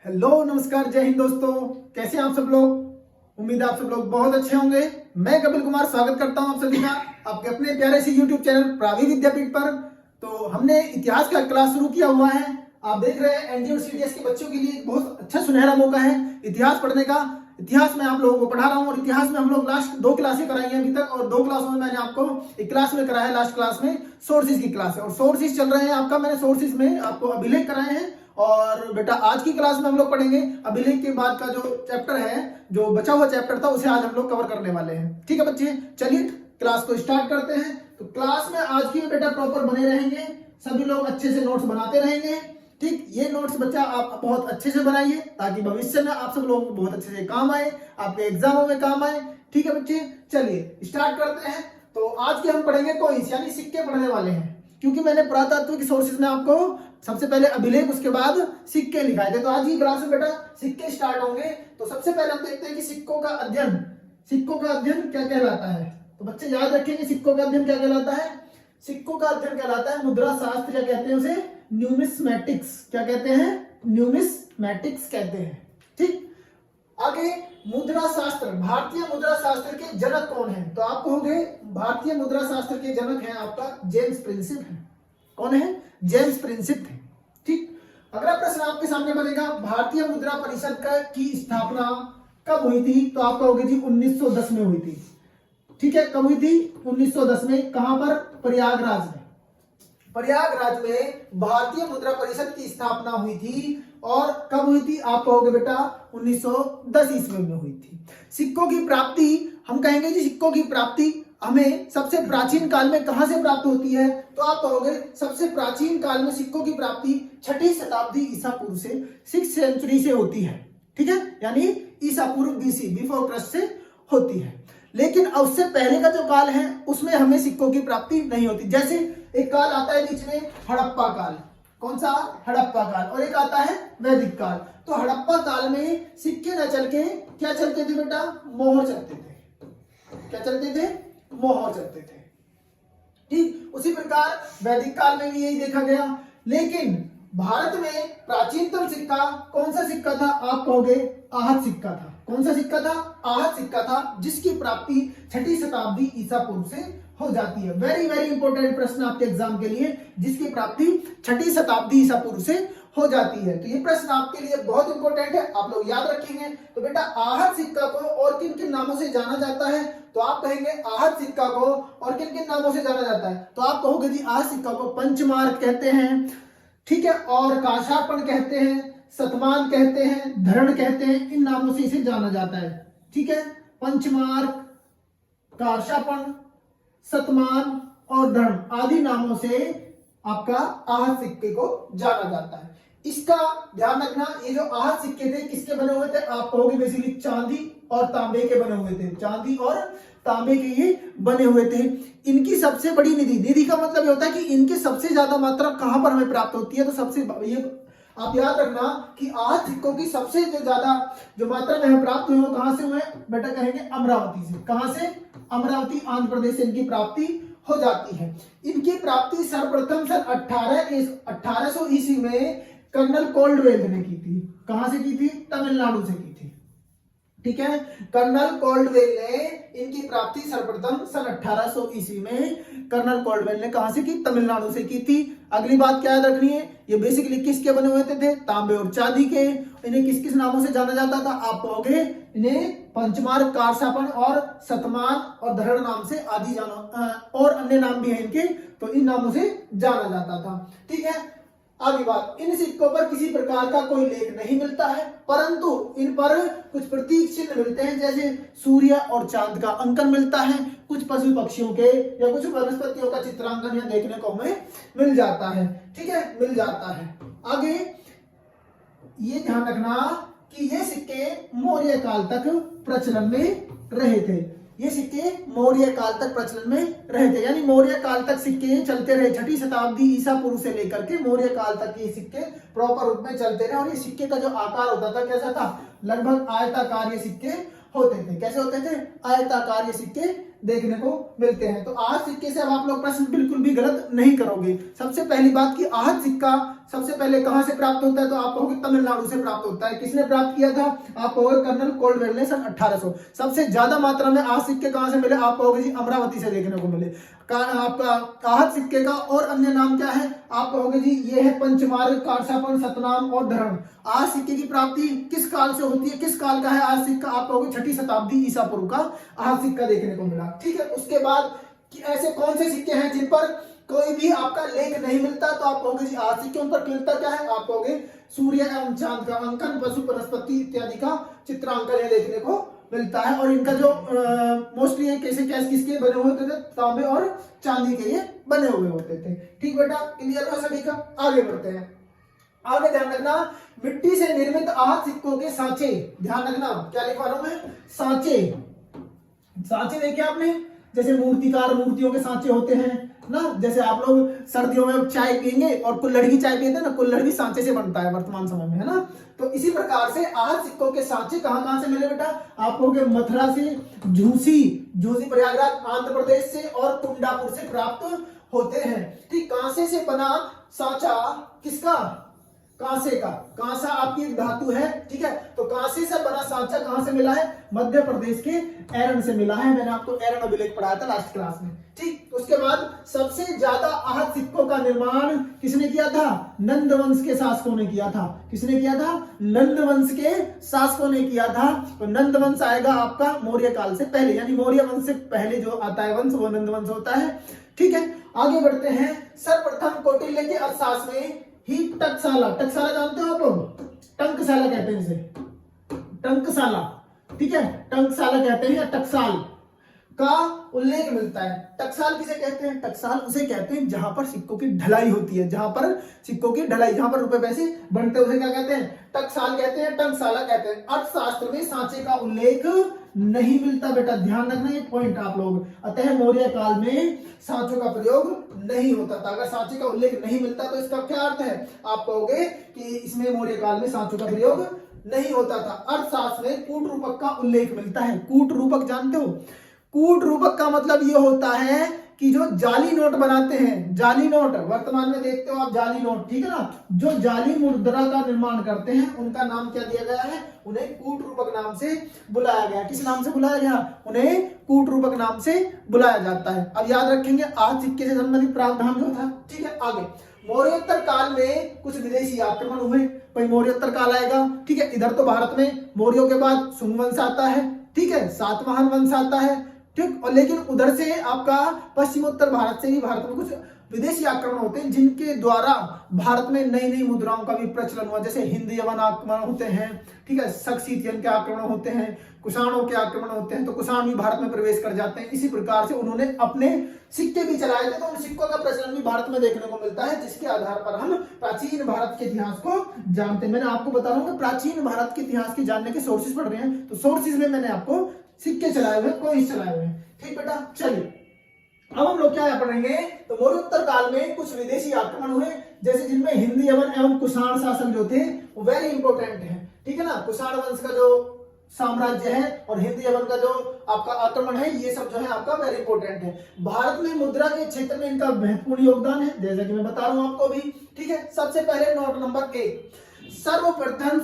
Hello नमस्कार, जय हिंद दोस्तों। कैसे हैं आप सब लोग? उम्मीद है आप सब लोग बहुत अच्छे होंगे। मैं कपिल कुमार स्वागत करता हूं आप सभी का आपके अपने प्यारे से यूट्यूब चैनल प्रावी विद्यापीठ पर। तो हमने इतिहास का क्लास शुरू किया हुआ है। आप देख रहे हैं एनडीए और सीडीएस के बच्चों के लिए एक बहुत अच्छा सुनहरा मौका है इतिहास पढ़ने का। इतिहास में आप लोगों को पढ़ा रहा हूं और इतिहास में हम लोग लास्ट 2 क्लासें कराई हैं अभी तक, और 2 क्लासों में मैंने आपको एक क्लास में कराया, लास्ट क्लास में सोर्सेज की क्लास है और सोर्सेज चल रहे हैं आपका। मैंने सोर्सेज में आपको अभिलेख कराए हैं और बेटा आज की क्लास में हम लोग पढ़ेंगे अभिलेख के बाद का जो चैप्टर है, जो बचा हुआ चैप्टर था उसे आज हम लोग कवर करने वाले हैं। ठीक है बच्चे, चलिए क्लास को स्टार्ट करते हैं। तो क्लास में आज की बेटा प्रॉपर बने रहेंगे, सभी लोग अच्छे से नोट्स बनाते रहेंगे। ठीक, ये नोट्स बच्चा आप बहुत अच्छे से बनाइए ताकि भविष्य में आप सब लोगों को बहुत अच्छे से काम आए, आपके एग्जामों में काम आए। ठीक है बच्चे, चलिए स्टार्ट करते हैं। तो आज के हम पढ़ेंगे कॉइंस यानी सिक्के पढ़ने वाले हैं, क्योंकि मैंने पुरातत्व की सोर्सेज में आपको सबसे पहले अभिलेख उसके बाद सिक्के लिखाए थे। तो आज की क्लास में बेटा सिक्के स्टार्ट होंगे। तो सबसे पहले हम देखते हैं कि सिक्कों का अध्ययन क्या कहलाता है। तो बच्चे याद रखेंगे सिक्कों का अध्ययन क्या कहलाता है। सिक्कों का अध्ययन कहलाता है मुद्रा शास्त्र, क्या कहते हैं उसे, न्यूमिस्मैटिक्स। क्या कहते हैं? न्यूमिस्मैटिक्स कहते हैं। ठीक, आगे मुद्रा शास्त्र, भारतीय मुद्रा शास्त्र के जनक कौन है? तो आप कहोगे भारतीय मुद्रा शास्त्र के जनक हैं आपका जेम्स प्रिंसिप है। कौन है? जेम्स प्रिंसिप है। ठीक, अगला प्रश्न आपके सामने बनेगा, भारतीय मुद्रा परिषद की स्थापना कब हुई थी? तो आप कहोगे जी 1910 में हुई थी। ठीक है, कब हुई थी? 1910 में। कहां पर? प्रयागराज में। प्रयागराज में भारतीय मुद्रा परिषद की स्थापना हुई थी। और कब हुई थी? आप कहोगे बेटा 1910 ईस्वी में हुई थी। सिक्कों की प्राप्ति, हम कहेंगे जी सिक्कों की प्राप्ति हमें सबसे प्राचीन काल में कहां से प्राप्त होती है? तो आप कहोगे सबसे प्राचीन काल में सिक्कों की प्राप्ति 6ठी शताब्दी ईसा पूर्व से, 6th सेंचुरी से होती है। ठीक है, यानी ईसा पूर्व बीसी, बिफोर क्राइस्ट से होती है। लेकिन उससे पहले का जो काल है उसमें हमें सिक्कों की प्राप्ति नहीं होती। जैसे एक काल आता है बीच में, हड़प्पा काल। कौन सा? हड़प्पा काल। और एक आता है वैदिक काल। तो हड़प्पा काल में सिक्के न चल के क्या चलते थे बेटा? मोहर चलते थे। क्या चलते थे? मोहर चलते थे। ठीक, उसी प्रकार वैदिक काल में भी यही देखा गया। लेकिन भारत में प्राचीनतम सिक्का कौन सा सिक्का था? आप कहोगे आहत सिक्का था। कौन सा सिक्का था? आहत सिक्का था, जिसकी प्राप्ति 6ठी शताब्दी ईसा पूर्व से हो जाती है। वेरी वेरी इंपॉर्टेंट प्रश्न आपके एग्जाम के लिए, जिसकी प्राप्ति 6ठी शताब्दी ईसा पूर्व से हो जाती है। तो ये प्रश्न आपके लिए बहुत इंपॉर्टेंट है, आप लोग याद रखेंगे। तो बेटा आहत सिक्का को और किन किन नामों से जाना जाता है? तो आप कहेंगे आहत सिक्का को और किन किन नामों से जाना जाता है? तो आप कहोगे जी आहत सिक्का को पंचमार्क कहते हैं। ठीक है, और काशापन कहते हैं, शतमान कहते हैं, धरण कहते हैं। इन नामों से इसे जाना जाता है। ठीक है, पंचमार्क, काशापन, शतमान और धरण आदि नामों से आपका आहत सिक्के को जाना जाता है। इसका ध्यान रखना, ये जो आहत सिक्के थे किसके बने हुए थे? आप कहोगे बेसिकली चांदी और तांबे के बने हुए थे। चांदी और तांबे के ये बने हुए थे। इनकी सबसे बड़ी निधि का मतलब ये होता है कि इनकी सबसे ज्यादा मात्रा कहां पर हमें प्राप्त होती है? तो सबसे ये आप याद रखना कि आहत सिक्कों की सबसे जो ज्यादा जो मात्रा में हमें प्राप्त हुए वो कहां से हुए? बेटा कहेंगे अमरावती से। कहां से? अमरावती, आंध्र प्रदेश से इनकी प्राप्ति हो जाती है। इनकी प्राप्ति सर्वप्रथम सन 1800 ईस्वी में कर्नल कोल्डवेल ने की थी। कहां से की थी? तमिलनाडु से की थी। ठीक है, कर्नल कोल्डवेल ने इनकी प्राप्ति सर्वप्रथम सन 1800 ईस्वी में कर्नल कोल्डवेल ने कहां से की? तमिलनाडु से की थी। अगली बात क्या याद रखनी है, ये बेसिकली किसके बने हुए थे? तांबे और चांदी के। इन्हें किस किस नामों से जाना जाता था? आप कहोगे इन्हें पंचमार्क, कारसापन और शतमान और धरण नाम से आदि जाना, और अन्य नाम भी हैं इनके, तो इन नामों से जाना जाता था। ठीक है, आगे बात, इन सिक्कों पर किसी प्रकार का कोई लेख नहीं मिलता है, परंतु इन पर कुछ प्रतीक चिन्ह मिलते हैं, जैसे सूर्य और चांद का अंकन मिलता है, कुछ पशु पक्षियों के या कुछ वनस्पतियों का चित्रांकन यहाँ देखने को हमें मिल जाता है। ठीक है, मिल जाता है। आगे ये ध्यान रखना कि ये सिक्के मौर्य काल तक प्रचलन में रहे थे। ये सिक्के मौर्य काल तक प्रचलन में रहे थे, यानी मौर्य काल तक सिक्के चलते रहे। 6ठी शताब्दी ईसा पूर्व से लेकर के मौर्य काल तक ये सिक्के प्रॉपर रूप में चलते रहे। और ये सिक्के का जो आकार होता था कैसा था? लगभग आयताकार ये सिक्के होते थे। कैसे होते थे? आयताकार ये सिक्के देखने को मिलते हैं। तो आहत सिक्के से अब आप लोग प्रश्न बिल्कुल भी गलत नहीं करोगे। सबसे पहली बात कि आहत सिक्का सबसे पहले कहां से प्राप्त होता है, तो आप कहोगे तमिलनाडु से प्राप्त होता है। किसने प्राप्त किया था, आप कहोगे कर्नल कोल्डवेल ने सन 1800। सबसे ज्यादा मात्रा में आहत सिक्के कहां से मिले, आप कहोगे जी अमरावती से देखने को मिले। आपका आहत सिक्के का और अन्य नाम क्या है, आप कहोगे जी ये है पंचमार्ग, कारसापन, सतनाम और धरण। आहत सिक्के की प्राप्ति किस काल से होती है, किस काल का है आहत सिक्का, आप कहोगे 6ठी शताब्दी ईसा पूर्व का आहत सिक्का देखने को मिला। ठीक है, उसके बाद कि ऐसे कौन से सिक्के हैं जिन पर कोई भी आपका लेख नहीं मिलता, तो आप कहोगे जी आहत सिक्के। उन पर मिलता क्या है, आप कहोगे सूर्य एवं चांद का अंकन, पशु वनस्पति इत्यादि का चित्रांकन देखने को मिलता है। और इनका जो मोस्टली ये कैसे कैसे किसके बने हुए होते थे, तांबे और चांदी के ये बने हुए होते थे। ठीक बेटा, क्लियर हुआ सभी का। आगे बढ़ते हैं। आगे ध्यान रखना, मिट्टी से निर्मित आहत सिक्कों के सांचे, ध्यान रखना क्या लिखवा रहा हूं मैं, सांचे। सांचे देखे आपने, जैसे मूर्तिकार मूर्तियों के सांचे होते हैं ना, जैसे आप लोग सर्दियों में चाय पियेंगे और कुल्हड़ की चाय पीते हैं ना, कुल्हड़ भी सांचे से बनता है वर्तमान समय में, है ना। तो इसी प्रकार से आहत सिक्कों के सांचे कहां से मिले बेटा, आप कहोगे मथुरा से, झूसी प्रयागराज आंध्र प्रदेश से और कुंडापुर से प्राप्त होते हैं। ठीक, कांसे से बना सांचा किसका, कांसे का। कांसा आपकी एक धातु है, ठीक है। तो कांसे से बना सांचा कहां से मिला है, मध्य प्रदेश के एरन से मिला है। मैंने आपको एरन अभिलेख पढ़ाया था लास्ट क्लास में। ठीक, उसके बाद सबसे ज्यादा आहत सिक्कों का निर्माण किसने किया था, नंद वंश के शासकों ने किया था। किसने किया था, नंद वंश के शासकों ने किया था। तो नंद वंश आएगा आपका मौर्य काल से पहले, यानी मौर्य वंश से पहले जो आता है वंश वो नंद वंश होता है। ठीक है, आगे बढ़ते हैं। सर्वप्रथम कौटिल्य के अर्थशास्त्र में ही टकसाला, टकसाला जानते हो आप लोग, टंकसाला कहते हैं इसे, टंकसाला, ठीक है, टंकसाला कहते हैं या टकसाल का उल्लेख मिलता है। टकसाल किसे कहते हैं, टकसाल उसे कहते हैं जहां पर सिक्कों की ढलाई होती है, जहां पर सिक्कों की ढलाई, जहां पर रुपए पैसे बनते हैं उसे क्या कहते हैं, टकसाल कहते हैं, टंकसाला कहते हैं। अर्थशास्त्र में सांचे का उल्लेख नहीं मिलता बेटा, ध्यान रखना ये पॉइंट आप लोग। अतः मौर्य काल में सांचों का प्रयोग नहीं होता था। अगर सांचे का उल्लेख नहीं मिलता तो इसका क्या अर्थ है, आप कहोगे कि इसमें मौर्य काल में सांचों का प्रयोग नहीं होता था। अर्थशास्त्र में कूट रूपक का उल्लेख मिलता है। कूट रूपक जानते हो, कूट रूपक का मतलब ये होता है कि जो जाली नोट बनाते हैं, जाली नोट वर्तमान में देखते हो आप जाली नोट, ठीक है ना, जो जाली मुद्रा का निर्माण करते हैं उनका नाम क्या दिया गया है, उन्हें कूट रूपक नाम से बुलाया गया। किस नाम से बुलाया गया, उन्हें कूट रूपक नाम से बुलाया जाता है। अब याद रखेंगे आहत सिक्के से संबंधित प्रावधान जो था। ठीक है, आगे मौर्योत्तर काल में कुछ विदेशी आक्रमण हुए, भाई मौर्योत्तर काल आएगा, ठीक है। इधर तो भारत में मौर्यों के बाद सुंग वंश आता है, ठीक है, सातवाहन वंश आता है, ठीक। और लेकिन उधर से आपका पश्चिमोत्तर भारत से भी भारत में कुछ विदेशी आक्रमण होते हैं जिनके द्वारा भारत में नई नई मुद्राओं का भी प्रचलन हुआ। जैसे हिंद यवन आक्रमण होते हैं, ठीक है, सक्सीथियन के आक्रमण होते हैं, कुषाणों के आक्रमण होते हैं, तो कुषाण भी भारत में प्रवेश कर जाते हैं। इसी प्रकार से उन्होंने अपने सिक्के भी चलाए थे, तो उन सिक्कों का प्रचलन भी भारत में देखने को मिलता है, जिसके आधार पर हम प्राचीन भारत के इतिहास को जानते हैं। मैंने आपको बता रहा हूं कि प्राचीन भारत के इतिहास के जानने के सोर्सेज पढ़ रहे हैं, तो सोर्सेज में मैंने आपको सिक्के चलाए हुए, कोई चलाए हुए हैं। ठीक बेटा, चलिए अब हम लोग क्या पढ़ेंगे, तो मौर्योत्तर काल में कुछ विदेशी आक्रमण हुए, जैसे जिनमें हिंद यवन एवं कुषाण शासक जो थे वो वेरी इंपॉर्टेंट है, ठीक है ना। कुषाण वंश का जो साम्राज्य है और हिंद यवन का जो आपका आक्रमण है, ये सब जो है आपका वेरी इंपॉर्टेंट है। भारत में मुद्रा के क्षेत्र में इनका महत्वपूर्ण योगदान है, जैसा कि मैं बता रहा हूं आपको भी, ठीक है। सबसे पहले नोट नंबर 1, सर्वप्रथम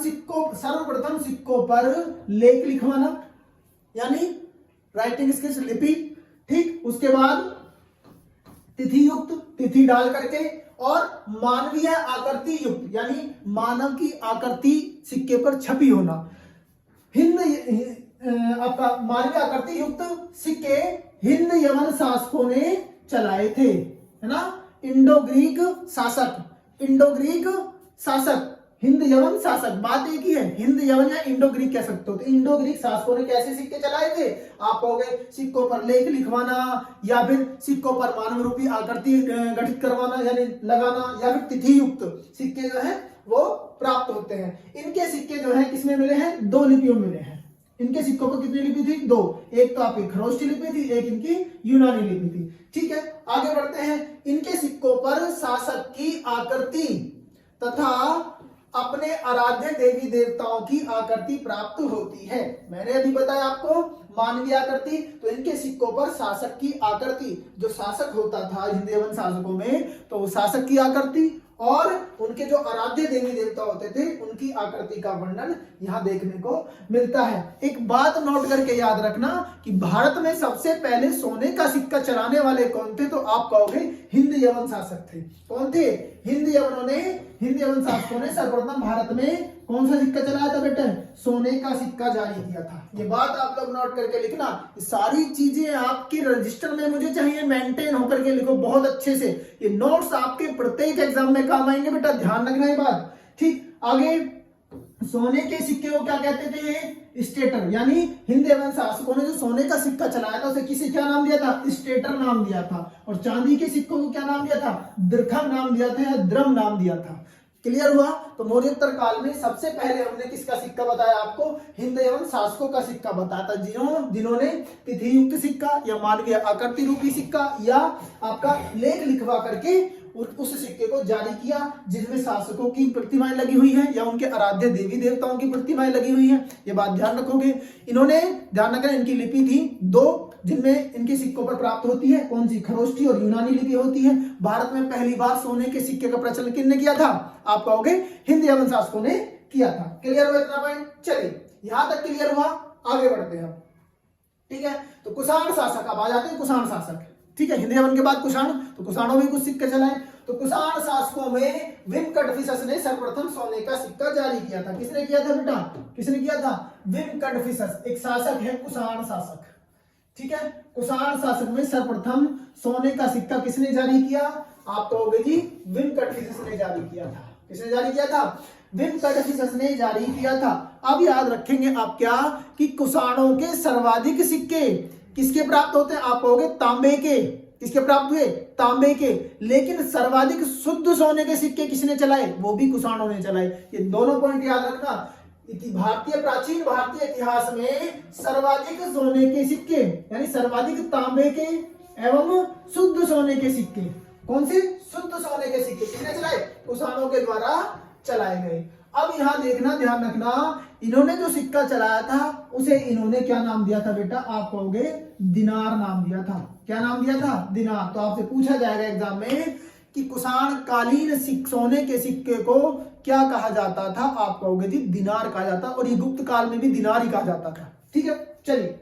सिक्कों पर लेख लिखवाना, यानी राइटिंग स्किल्स, लिपि, ठीक। उसके बाद तिथि युक्त, तिथि डाल करके, और मानवीय आकृति युक्त, यानी मानव की आकृति सिक्के पर छपी होना। आपका मानवीय आकृति युक्त सिक्के हिंद यवन शासकों ने चलाए थे, है ना। इंडो ग्रीक शासक, हिंद यवन शासक, बात एक ही है, हिंद यवन या इंडो ग्रीक कह सकते हो। तो इंडो ग्रीक शासकों ने कैसे सिक्के चलाए थे, आप कहोगे सिक्कों पर लेख लिखवाना, या फिर सिक्कों पर मानव रूपी आकृति गठित करवाना यानी लगाना, या फिर तिथि युक्त सिक्के जो है वो प्राप्त होते हैं। इनके सिक्के जो है किसमें मिले हैं, 2 लिपियों में मिले हैं। इनके सिक्कों पर कितनी लिपि थी, 2, एक तो आपकी खरोष्टी लिपि थी, एक इनकी यूनानी लिपि थी, ठीक है। आगे बढ़ते हैं। इनके सिक्कों पर शासक की आकृति तथा अपने आराध्य देवी देवताओं की आकृति प्राप्त होती है। मैंने अभी बताया आपको मानवीय आकृति, तो इनके सिक्कों पर शासक की आकृति, जो शासक होता था हिंदू यवन शासकों में, तो वो शासक की आकृति और उनके जो आराध्य देवी देवता होते थे उनकी आकृति का वर्णन यहाँ देखने को मिलता है। एक बात नोट करके याद रखना कि भारत में सबसे पहले सोने का सिक्का चलाने वाले कौन थे, तो आप कहोगे हिंद यवन शासक थे। कौन थे? हिंद यवन शासकों ने सर्वप्रथम भारत में कौन सा सिक्का चलाया था बेटा? सोने का सिक्का जारी किया था। ये बात आप लोग नोट करके लिखना। सारी चीजें आपके रजिस्टर में मुझे चाहिए मेंटेन होकर के लिखो बहुत अच्छे से। ये नोट्स आपके प्रत्येक एग्जाम में काम आएंगे बेटा, ध्यान रखना ये बात। ठीक, आगे सोने के सिक्के को क्या कहते थे? स्टेटर। यानी हिंद यवन शासकों ने जो सोने का सिक्का चलाया था उसे किसे क्या नाम दिया था? स्टेटर नाम दिया था। और चांदी के सिक्कों को क्या नाम दिया था? दृघम नाम दिया था या द्रम नाम दिया था। क्लियर हुआ? तो मौर्योत्तर काल में सबसे पहले हमने किसका सिक्का बताया आपको? हिंद यवन शासकों का सिक्का बताया था, जिन्होंने तिथि युक्त सिक्का या मानवीय आकृति रूपी सिक्का या आपका लेख लिखवा करके उस सिक्के को जारी किया, जिसमें शासकों की प्रतिमाएं लगी हुई हैं या उनके आराध्य देवी देवताओं की प्रतिमाएं लगी हुई हैं। ये बात ध्यान रखोगे। इन्होंने ध्यान रखना, इनकी लिपि थी दो, जिनमें इनके सिक्कों पर प्राप्त होती है। कौन सी? खरोष्ठी और यूनानी लिपि होती है। भारत में पहली बार सोने के सिक्के का प्रचलन किसने किया था? आप कहोगे हिंद यवन शासकों ने किया था। क्लियर हुआ इतना पॉइंट? चलिए यहां तक क्लियर हुआ, आगे बढ़ते हैं। ठीक है, तो कुषाण शासक, अब आ जाते हैं कुषाण शासक। ठीक है, हिंद यवन के बाद कुषाण, तो कुषाणों में कुछ सिक्के चलाए। तो कुषाण शासकों में विम कटफिसस ने सर्वप्रथम सोने का सिक्का जारी किया था। किसने किया था बेटा? किसने किया था? विम कटफिसस। एक शासक है कुषाण शासक। ठीक है, कुषाण शासक में सर्वप्रथम सोने का सिक्का किसने जारी किया? आप कहोगे जी विम कटफिसस ने जारी किया था। किसने जारी किया था? विम कटफिसस ने जारी किया था। अब याद रखेंगे आप क्या कि कुषाणों के सर्वाधिक सिक्के किसके प्राप्त होते हैं? आप कहोगे तांबे के। किसके प्राप्त हुए? तांबे के। लेकिन सर्वाधिक शुद्ध सोने के सिक्के किसने चलाए? वो भी कुषाणों ने चलाए। ये दोनों पॉइंट याद रखना। प्राचीन भारतीय इतिहास में सर्वाधिक सोने के सिक्के यानी सर्वाधिक तांबे के एवं शुद्ध सोने के सिक्के, कौन से? शुद्ध सोने के सिक्के किसने चलाए? कुषाणों के द्वारा चलाए गए। अब यहां देखना, ध्यान रखना, इन्होंने जो सिक्का चलाया था उसे इन्होंने क्या नाम दिया था बेटा? आप कहोगे दिनार नाम दिया था। क्या नाम दिया था? दिनार। तो आपसे पूछा जाएगा एग्जाम में कि कुषाण कालीन सोने के सिक्के को क्या कहा जाता था? आप कहोगे जी दिनार कहा जाता, और ये गुप्त काल में भी दिनार ही कहा जाता था। ठीक है, चलिए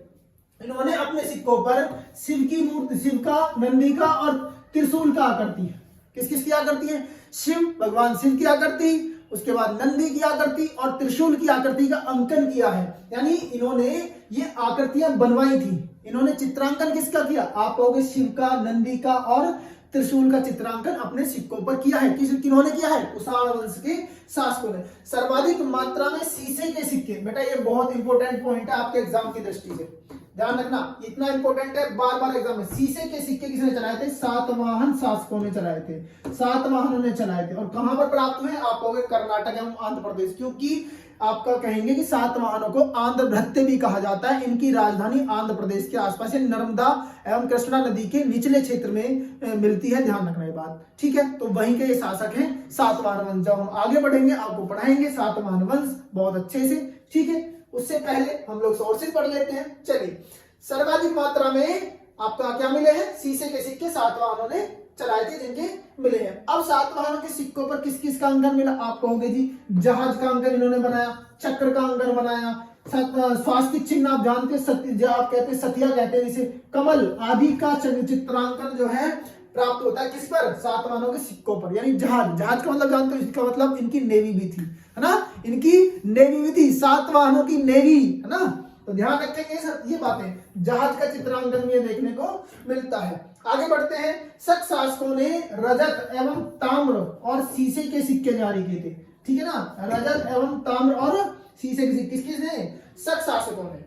इन्होंने अपने सिक्कों पर शिव की मूर्ति, शिव का, नंदी का और त्रिशूल का आकृति, किस किस की आकृति है? शिव, भगवान शिव की आकृति, उसके बाद नंदी की आकृति और त्रिशूल की आकृति का अंकन किया है। यानी इन्होंने ये आकृतियां बनवाई थी। इन्होंने चित्रांकन किसका किया? आप कहोगे शिव का, नंदी का और त्रिशूल का चित्रांकन अपने सिक्कों पर किया है। किन्होंने किया है? कुषाण वंश के शासकों ने। सर्वाधिक मात्रा में शीशे के सिक्के, बेटा ये बहुत इंपॉर्टेंट पॉइंट है आपके एग्जाम की दृष्टि से, ध्यान रखना, इतना इंपॉर्टेंट है, बार बार एग्जाम में। शीशे के सिक्के किसने चलाए थे? सातवाहन शासकों ने चलाए थे। सातवाहनों ने चलाए थे। और कहां पर प्राप्त हुए? आप कहोगे कर्नाटक एवं आंध्र प्रदेश, क्योंकि आपका कहेंगे कि सातवाहनों को आंध्र भृत्य भी कहा जाता है। इनकी राजधानी आंध्र प्रदेश के आसपास नर्मदा एवं कृष्णा नदी के निचले क्षेत्र में मिलती है, ध्यान रखना ये बात। ठीक है, तो वहीं के ये शासक हैं सातवाहन वंश। जब हम आगे बढ़ेंगे आपको पढ़ाएंगे सातवाहन वंश बहुत अच्छे से। ठीक है, उससे पहले हम लोग सोर्सेज पढ़ लेते हैं। चलिए, सर्वाधिक मात्रा में आपका क्या मिले हैं? शीशे के सिक्के सातवाहनों ने चलाए थे, जिनके मिले हैं। अब सातवाहनों के सिक्कों पर किस किस का अंकन मिला? आप कहोगे जी जहाज का अंकन इन्होंने बनाया, चक्र का अंकन बनाया, स्वास्तिक चिन्ह आप जानते हैं, सत्य जो आप कहते हैं, सतिया कहते हैं जिसे, कमल आदि का चित्रांकन जो है प्राप्त होता है किस पर? सातवाहनों के सिक्कों पर। यानी जहाज का मतलब जानते हो, इसका मतलब इनकी नेवी भी थी, है ना? इनकी नेवी भी थी, सातवाहनों की नेवी, है ना? तो ध्यान रखेंगे सर ये बातें। जहाज का चित्रांकन में देखने को मिलता है। आगे बढ़ते हैं। शक शासकों ने रजत एवं ताम्र और शीशे के सिक्के जारी किए थे। ठीक है ना, रजत एवं ताम्र और शीशे के सिक्के किसने? शक शासकों ने।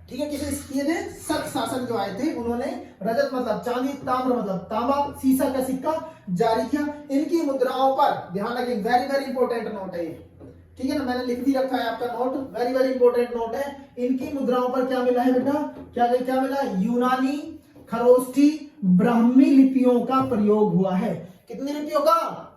ठीक है, किसने किए थे? शक शासक जो आए थे उन्होंने रजत मतलब चांदी, ताम्र मतलब तांबा, शीशा का सिक्का जारी किया। इनकी मुद्राओं पर ध्यान रखें, वेरी वेरी इंपॉर्टेंट नोट है ये। ठीक है ना, मैंने लिख भी रखा है आपका note, very very important note है। इनकी मुद्राओं पर क्या मिला है बेटा? क्या मिला? यूनानी, खरोष्ठी, ब्राह्मी लिपियों का प्रयोग हुआ है। कितनी लिपियों का?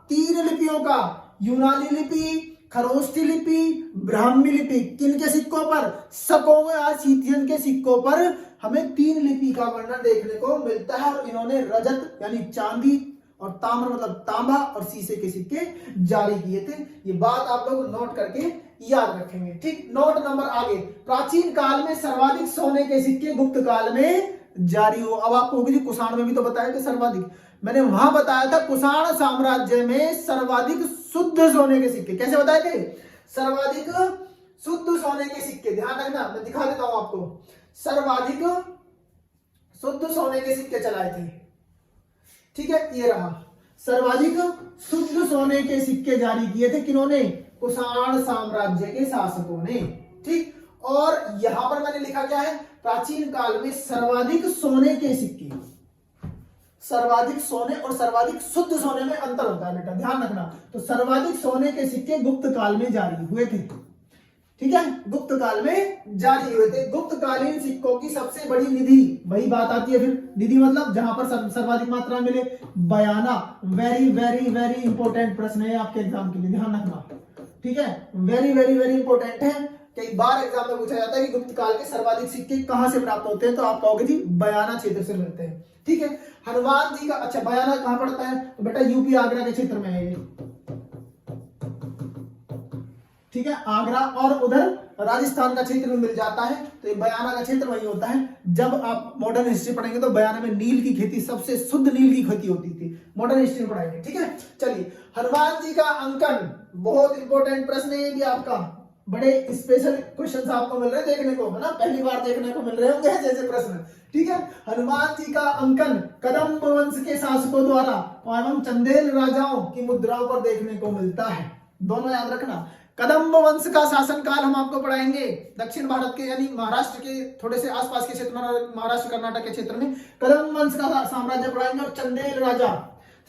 3 लिपियों का। यूनानी लिपि, खरोष्ठी लिपि, ब्राह्मी लिपि, किनके सिक्कों पर? शकों या सीथियन के सिक्कों पर हमें 3 लिपि का वर्णन देखने को मिलता है। और इन्होंने रजत यानी चांदी और ताम्र मतलब तांबा और शीशे के सिक्के जारी किए थे। ये बात आप लोग नोट करके याद रखेंगे। ठीक, नोट नंबर आगे, प्राचीन काल में सर्वाधिक सोने के सिक्के गुप्त काल में जारी हो। अब आपको होगी कुषाण में भी तो बताया था सर्वाधिक, मैंने वहां बताया था कुषाण साम्राज्य में सर्वाधिक शुद्ध सोने के सिक्के। कैसे बताए थे? सर्वाधिक शुद्ध सोने के सिक्के, ध्यान रखना, मैं दिखा देता हूं आपको। सर्वाधिक शुद्ध सोने के सिक्के चलाए थे। ठीक है, ये रहा, सर्वाधिक शुद्ध सोने के सिक्के जारी किए थे किन्होंने? कुषाण साम्राज्य के शासकों ने। ठीक, और यहां पर मैंने लिखा क्या है? प्राचीन काल में सर्वाधिक सोने के सिक्के। सर्वाधिक सोने और सर्वाधिक शुद्ध सोने में अंतर होता है बेटा, ध्यान रखना। तो सर्वाधिक सोने के सिक्के गुप्त काल में जारी हुए थे। ठीक है, गुप्त काल में जारी हुए थे। गुप्त कालीन सिक्कों की सबसे बड़ी निधि, वही बात आती है फिर, निधि मतलब जहां पर सर्वाधिक मात्रा में मिले, बयाना। वेरी वेरी वेरी इंपॉर्टेंट प्रश्न है आपके एग्जाम के लिए, ध्यान रखना। ठीक है, वेरी वेरी वेरी इंपॉर्टेंट है। कई बार एग्जाम में पूछा जाता है कि गुप्त काल के सर्वाधिक सिक्के कहां से प्राप्त होते हैं, तो आप कहोगे जी बयाना क्षेत्र से मिलते हैं। ठीक है, हनुमान जी का, अच्छा बयाना कहां पड़ता है? तो बेटा यूपी आगरा के क्षेत्र में है ये। ठीक है, आगरा और उधर राजस्थान का क्षेत्र में मिल जाता है। तो ये बयाना का क्षेत्र वही होता है। जब आप मॉडर्न हिस्ट्री पढ़ेंगे तो बयाना में नील की खेती, सबसे शुद्ध नील की खेती होती थी, मॉडर्न हिस्ट्री में पढ़ाएंगे। ठीक है, चलिए, हनुमान जी का अंकन, बहुत इंपॉर्टेंट प्रश्न है ये भी आपका। बड़े स्पेशल क्वेश्चंस आपको मिल रहे हैं देखने को, है ना, पहली बार देखने को मिल रहे होंगे जैसे प्रश्न। ठीक है, हनुमान जी का अंकन कदम्ब वंश के शासकों द्वारा एवं चंदेल राजाओं की मुद्राओं पर देखने को मिलता है। दोनों याद रखना। कदम्ब वंश का शासनकाल हम आपको पढ़ाएंगे दक्षिण भारत के यानी महाराष्ट्र के थोड़े से आसपास के क्षेत्र में, महाराष्ट्र कर्नाटक के क्षेत्र में कदम्ब वंश का साम्राज्य पढ़ाएंगे। और चंदेल राजा,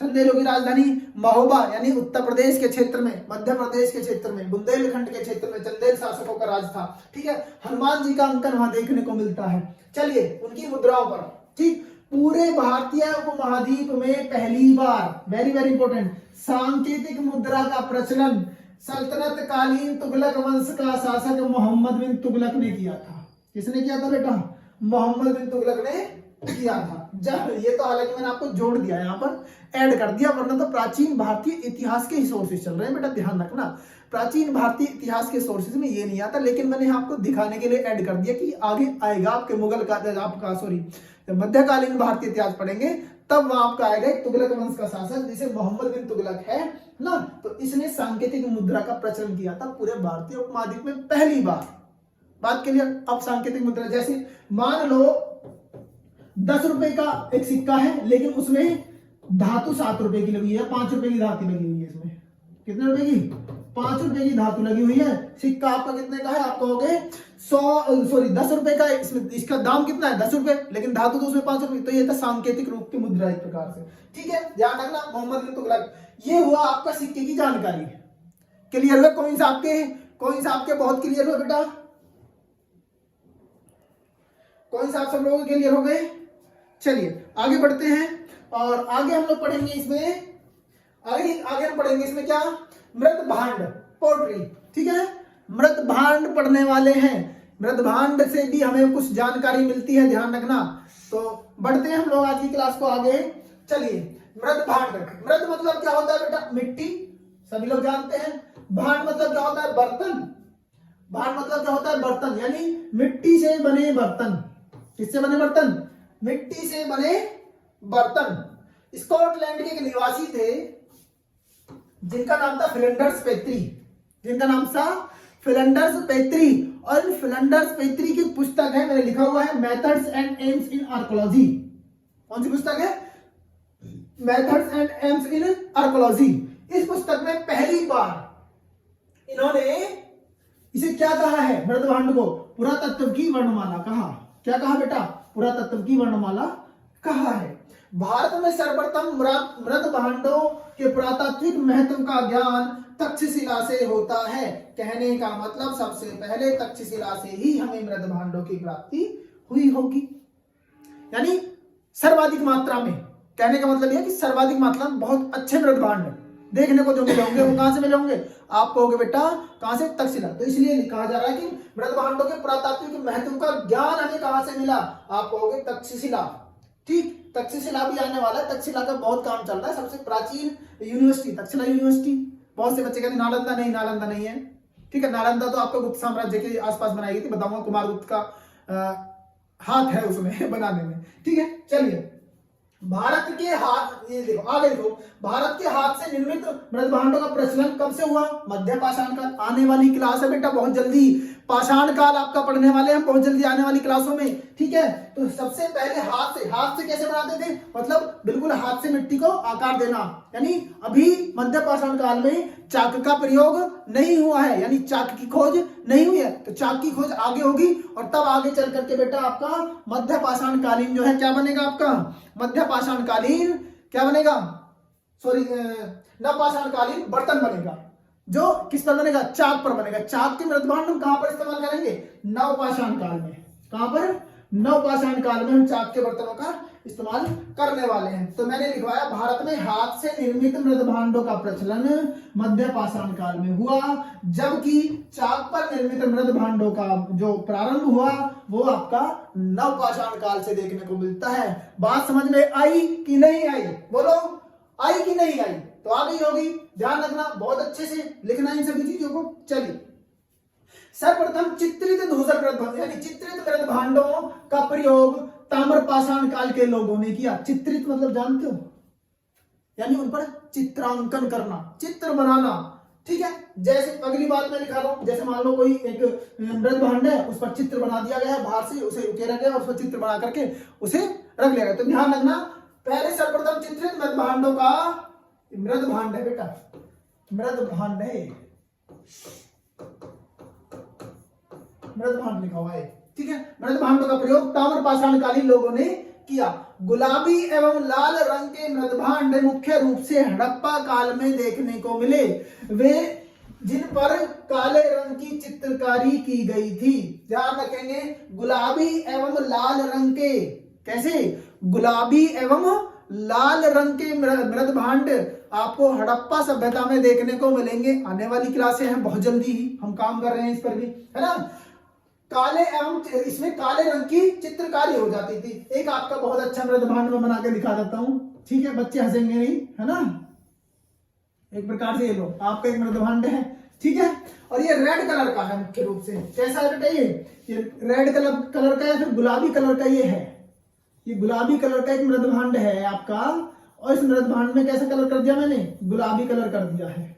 चंदेलों की राजधानी महोबा यानी उत्तर प्रदेश के क्षेत्र में, मध्य प्रदेश के क्षेत्र में, बुंदेलखंड के क्षेत्र में चंदेल शासकों का राज था। ठीक है, हनुमान जी का अंकन वहां देखने को मिलता है। चलिए, उनकी मुद्राओं पर। ठीक, पूरे भारतीय उपमहाद्वीप में पहली बार, वेरी वेरी इंपॉर्टेंट, सांकेतिक मुद्रा का प्रचलन सल्तनत कालीन तुगलक वंश का शासक मोहम्मद बिन तुगलक ने किया था। किसने किया था बेटा? मोहम्मद बिन तुगलक ने किया था। जब ये तो हालांकि मैंने आपको जोड़ दिया, यहाँ पर ऐड कर दिया, वरना तो प्राचीन भारतीय इतिहास के ही सोर्सेज चल रहे हैं बेटा, ध्यान रखना। प्राचीन भारतीय इतिहास के सोर्सेज में ये नहीं आता, लेकिन मैंने आपको दिखाने के लिए ऐड कर दिया कि आगे आएगा आपके मुगल का, आपका सॉरी जब मध्यकालीन भारतीय इतिहास पढ़ेंगे तब वहां आपका आएगा तुगलक वंश का शासक जिसे मोहम्मद बिन तुगलक है ना, तो इसने सांकेतिक मुद्रा का प्रचलन किया था पूरे भारतीय उपमहाद्वीप में पहली बार। बात के लिए अब सांकेतिक मुद्रा, जैसे मान लो 10 रुपए का एक सिक्का है, लेकिन उसमें धातु 7 रुपए की लगी है, 5 रुपए की धातु लगी हुई है। इसमें कितने रुपए की? 5 रुपए की धातु लगी हुई है। सिक्का आपका कितने का है? आप कहोगे 10 रुपए का। इसमें इसका दाम कितना है? 10 रुपए, लेकिन धातु तो उसमें 5 रुपए। तो ये था सांकेतिक रूप की मुद्रा एक प्रकार से। ठीक है, ध्यान रखना, मोहम्मद बिन तुगलक। ये हुआ आपका सिक्के की जानकारी। क्लियर हुआ? कौन सा आपके बहुत क्लियर हुआ बेटा? कौन सा आप सब लोगों के क्लियर हो गए? चलिए आगे बढ़ते हैं और आगे हम लोग पढ़ेंगे इसमें, आगे हम पढ़ेंगे इसमें क्या? मृत भांड, पोट्री। ठीक है, मृत भांड पढ़ने वाले हैं। मृत भांड से भी हमें कुछ जानकारी मिलती है, ध्यान रखना। तो बढ़ते हैं हम लोग आज की क्लास को आगे। चलिए, मृत भांड, मृत मतलब क्या होता है बेटा? मिट्टी, सभी लोग जानते हैं। भांड मतलब क्या होता है? बर्तन। भांड मतलब क्या होता है? बर्तन, यानी मिट्टी से बने बर्तन। किससे बने बर्तन? मिट्टी से बने बर्तन। स्कॉटलैंड के एक निवासी थे जिनका नाम था फिलंडर्स पेत्री, जिनका नाम था फिलंडर्स पेत्री। और फिलंडर्स पेत्री की पुस्तक है, मैंने लिखा हुआ है methods and AIIMS in archaeology. कौन सी पुस्तक है? Methods and AIIMS in archaeology. इस पुस्तक में पहली बार इन्होंने इसे क्या कहा है? मृत भांड को पुरातत्व की वर्णमाला कहा। क्या कहा बेटा? पुरातत्व की वर्णमाला कहा है। भारत में सर्वप्रथम मृत भांडों के पुरातात्विक महत्व का ज्ञान तक्षशिला से होता है। कहने का मतलब सबसे पहले तक्षशिला से ही हमें मृत भांडों की प्राप्ति हुई होगी, यानी सर्वाधिक मात्रा में। कहने का मतलब यह कि सर्वाधिक मात्रा में बहुत अच्छे मृत भांड देखने को जो मिले होंगे वो कहां से मिले होंगे? आप कहोगे बेटा कहां से? तक्षशिला। तो इसलिए कहा जा रहा है कि मृद भांडों के पुरातात्विक महत्व का ज्ञान हमें कहां से मिला? आप कहोगे तक्षशिला। ठीक, तक्षशिला भी आने वाला है। तक्षशिला का बहुत काम चल रहा है। सबसे प्राचीन यूनिवर्सिटी तक्षशिला यूनिवर्सिटी। बहुत से बच्चे कहते नालंदा नहीं, नालंदा नहीं है। ठीक है, नालंदा तो आपका गुप्त साम्राज्य के आसपास बनाई गई थी। बताऊंगा, कुमार गुप्त का हाथ है उसमें बनाने में। ठीक है, चलिए भारत के हाथ, ये देखो आगे देखो, भारत के हाथ से निर्मित मृद भांडों का प्रचलन कब से हुआ? मध्य पाषाण काल। आने वाली क्लास है बेटा बहुत जल्दी, पाषाण काल आपका पढ़ने वाले हैं बहुत जल्दी आने वाली क्लासों में। ठीक है, तो सबसे पहले हाथ से कैसे बनाते थे? मतलब बिल्कुल हाथ से मिट्टी को आकार देना। यानी अभी मध्य पाषाण काल में चाक का प्रयोग नहीं हुआ है, यानी चाक की खोज नहीं हुई है। तो चाक की खोज आगे होगी और तब आगे चल करके बेटा आपका मध्य पाषाण कालीन जो है क्या बनेगा? आपका मध्य पाषाण कालीन क्या बनेगा? सॉरी, नवपाषाण कालीन बर्तन बनेगा, जो किस पर बनेगा? चाक पर बनेगा। चाक के मृद भांड हम कहां पर इस्तेमाल करेंगे? नवपाषाण काल में। कहां पर? नवपाषाण काल में हम चाक के बर्तनों का इस्तेमाल करने वाले हैं। तो मैंने लिखवाया भारत में हाथ से निर्मित मृद भांडों का प्रचलन मध्य पाषाण काल में हुआ, जबकि चाक पर निर्मित मृद भांडों का जो प्रारंभ हुआ वो आपका नवपाषाण काल से देखने को मिलता है। बात समझ में आई कि नहीं आई? बोलो, आई कि नहीं आई? तो आ गई होगी। ध्यान रखना, बहुत अच्छे से लिखना इन सभी चीजों को। चलिए, सर्वप्रथम चित्रित धूसर मृद यानी चित्रित मृद भांडों का प्रयोग ताम्र पाषाण काल के लोगों ने किया। चित्रित मतलब जानते हो? यानी उन पर चित्रांकन करना, चित्र बनाना। ठीक है, जैसे अगली बात में लिखा रहा हूं, जैसे मान लो कोई एक मृद भांड है, उस पर चित्र बना दिया गया है, बाहर से उसे उकेरा गया और उस पर चित्र बना करके उसे रख लिया गया। तो ध्यान रखना, पहले सर्वप्रथम चित्रित मृद भांडों का, मृद भांड है बेटा, मृद भांड है, मृद भांड लिखा हुआ है। ठीक है, मृद भांडों का प्रयोग ताम्र पाषाण कालीन लोगों ने किया। गुलाबी एवं लाल रंग के मृद भांड मुख्य रूप से हड़प्पा काल में देखने को मिले, वे जिन पर काले रंग की चित्रकारी की गई थी। ध्यान रखेंगे, गुलाबी एवं लाल रंग के, कैसे? गुलाबी एवं लाल रंग के मृद भांड आपको हड़प्पा सभ्यता में देखने को मिलेंगे। आने वाली क्लासें हैं, बहुत जल्दी ही हम काम कर रहे हैं इस पर भी, है ना। काले एवं इसमें काले रंग की चित्रकारी हो जाती थी। एक आपका बहुत अच्छा मृद भांड में बना के दिखा देता हूं। ठीक है, बच्चे हंसेंगे नहीं, है ना। एक प्रकार से ये लो, आपका एक मृद भांड है। ठीक है, और ये रेड कलर का है मुख्य रूप से। कैसा है बेटा? ये रेड कलर का या फिर गुलाबी कलर का ये है। ये गुलाबी कलर का एक मृद भांड है आपका, और इस मृद भांड में कैसा कलर कर दिया मैंने? गुलाबी कलर कर दिया है।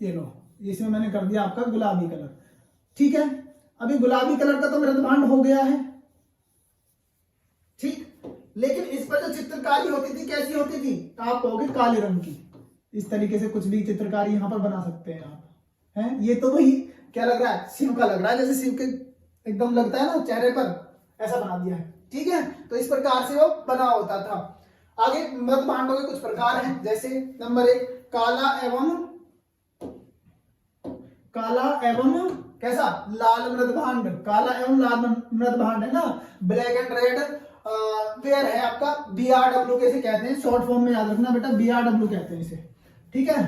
ये लो, इसमें मैंने कर दिया आपका गुलाबी कलर। ठीक है, अभी गुलाबी कलर का तो मृद भांड हो गया है। ठीक, लेकिन इस पर जो चित्रकारी होती थी कैसी होती थी? आप कहोगे काले रंग की। इस तरीके से कुछ भी चित्रकारी यहां पर बना सकते हैं आप, हैं? ये तो वही क्या लग रहा है? शिव का लग रहा है, जैसे शिव के एकदम लगता है ना चेहरे पर, ऐसा बना दिया है। ठीक है, तो इस प्रकार से वो बना होता था। आगे मृद भांडों के कुछ प्रकार हैं, जैसे नंबर 1 काला एवं कैसा? लाल मृद भांड। काला एवं लाल मृद भांड है ना। ब्लैक एंड रेड वेयर है आपका BRW कैसे कहते हैं, शॉर्ट फॉर्म में याद रखना बेटा, BRW कहते हैं इसे। ठीक है,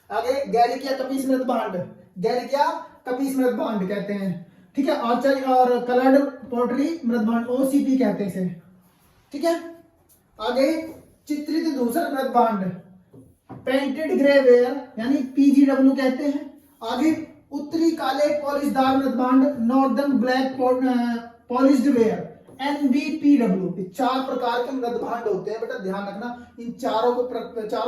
आगे गैलिकिया कपीस मृद भांड, गैलिकिया कपीस मृद भांड कहते हैं। ठीक है, और कलर्ड पोट्री मृद भांड OCP कहते हैं इसे। ठीक है, आगे चित्रित धूसर मृद भांड, पेंटेड ग्रे वेयर यानी PGW कहते हैं। आगे उत्तरी काले पॉलिशदार मृद भांड, northern black polished where NBPW। 4 प्रकार के मृद भांड होते हैं बेटा, ध्यान रखना। इन चारों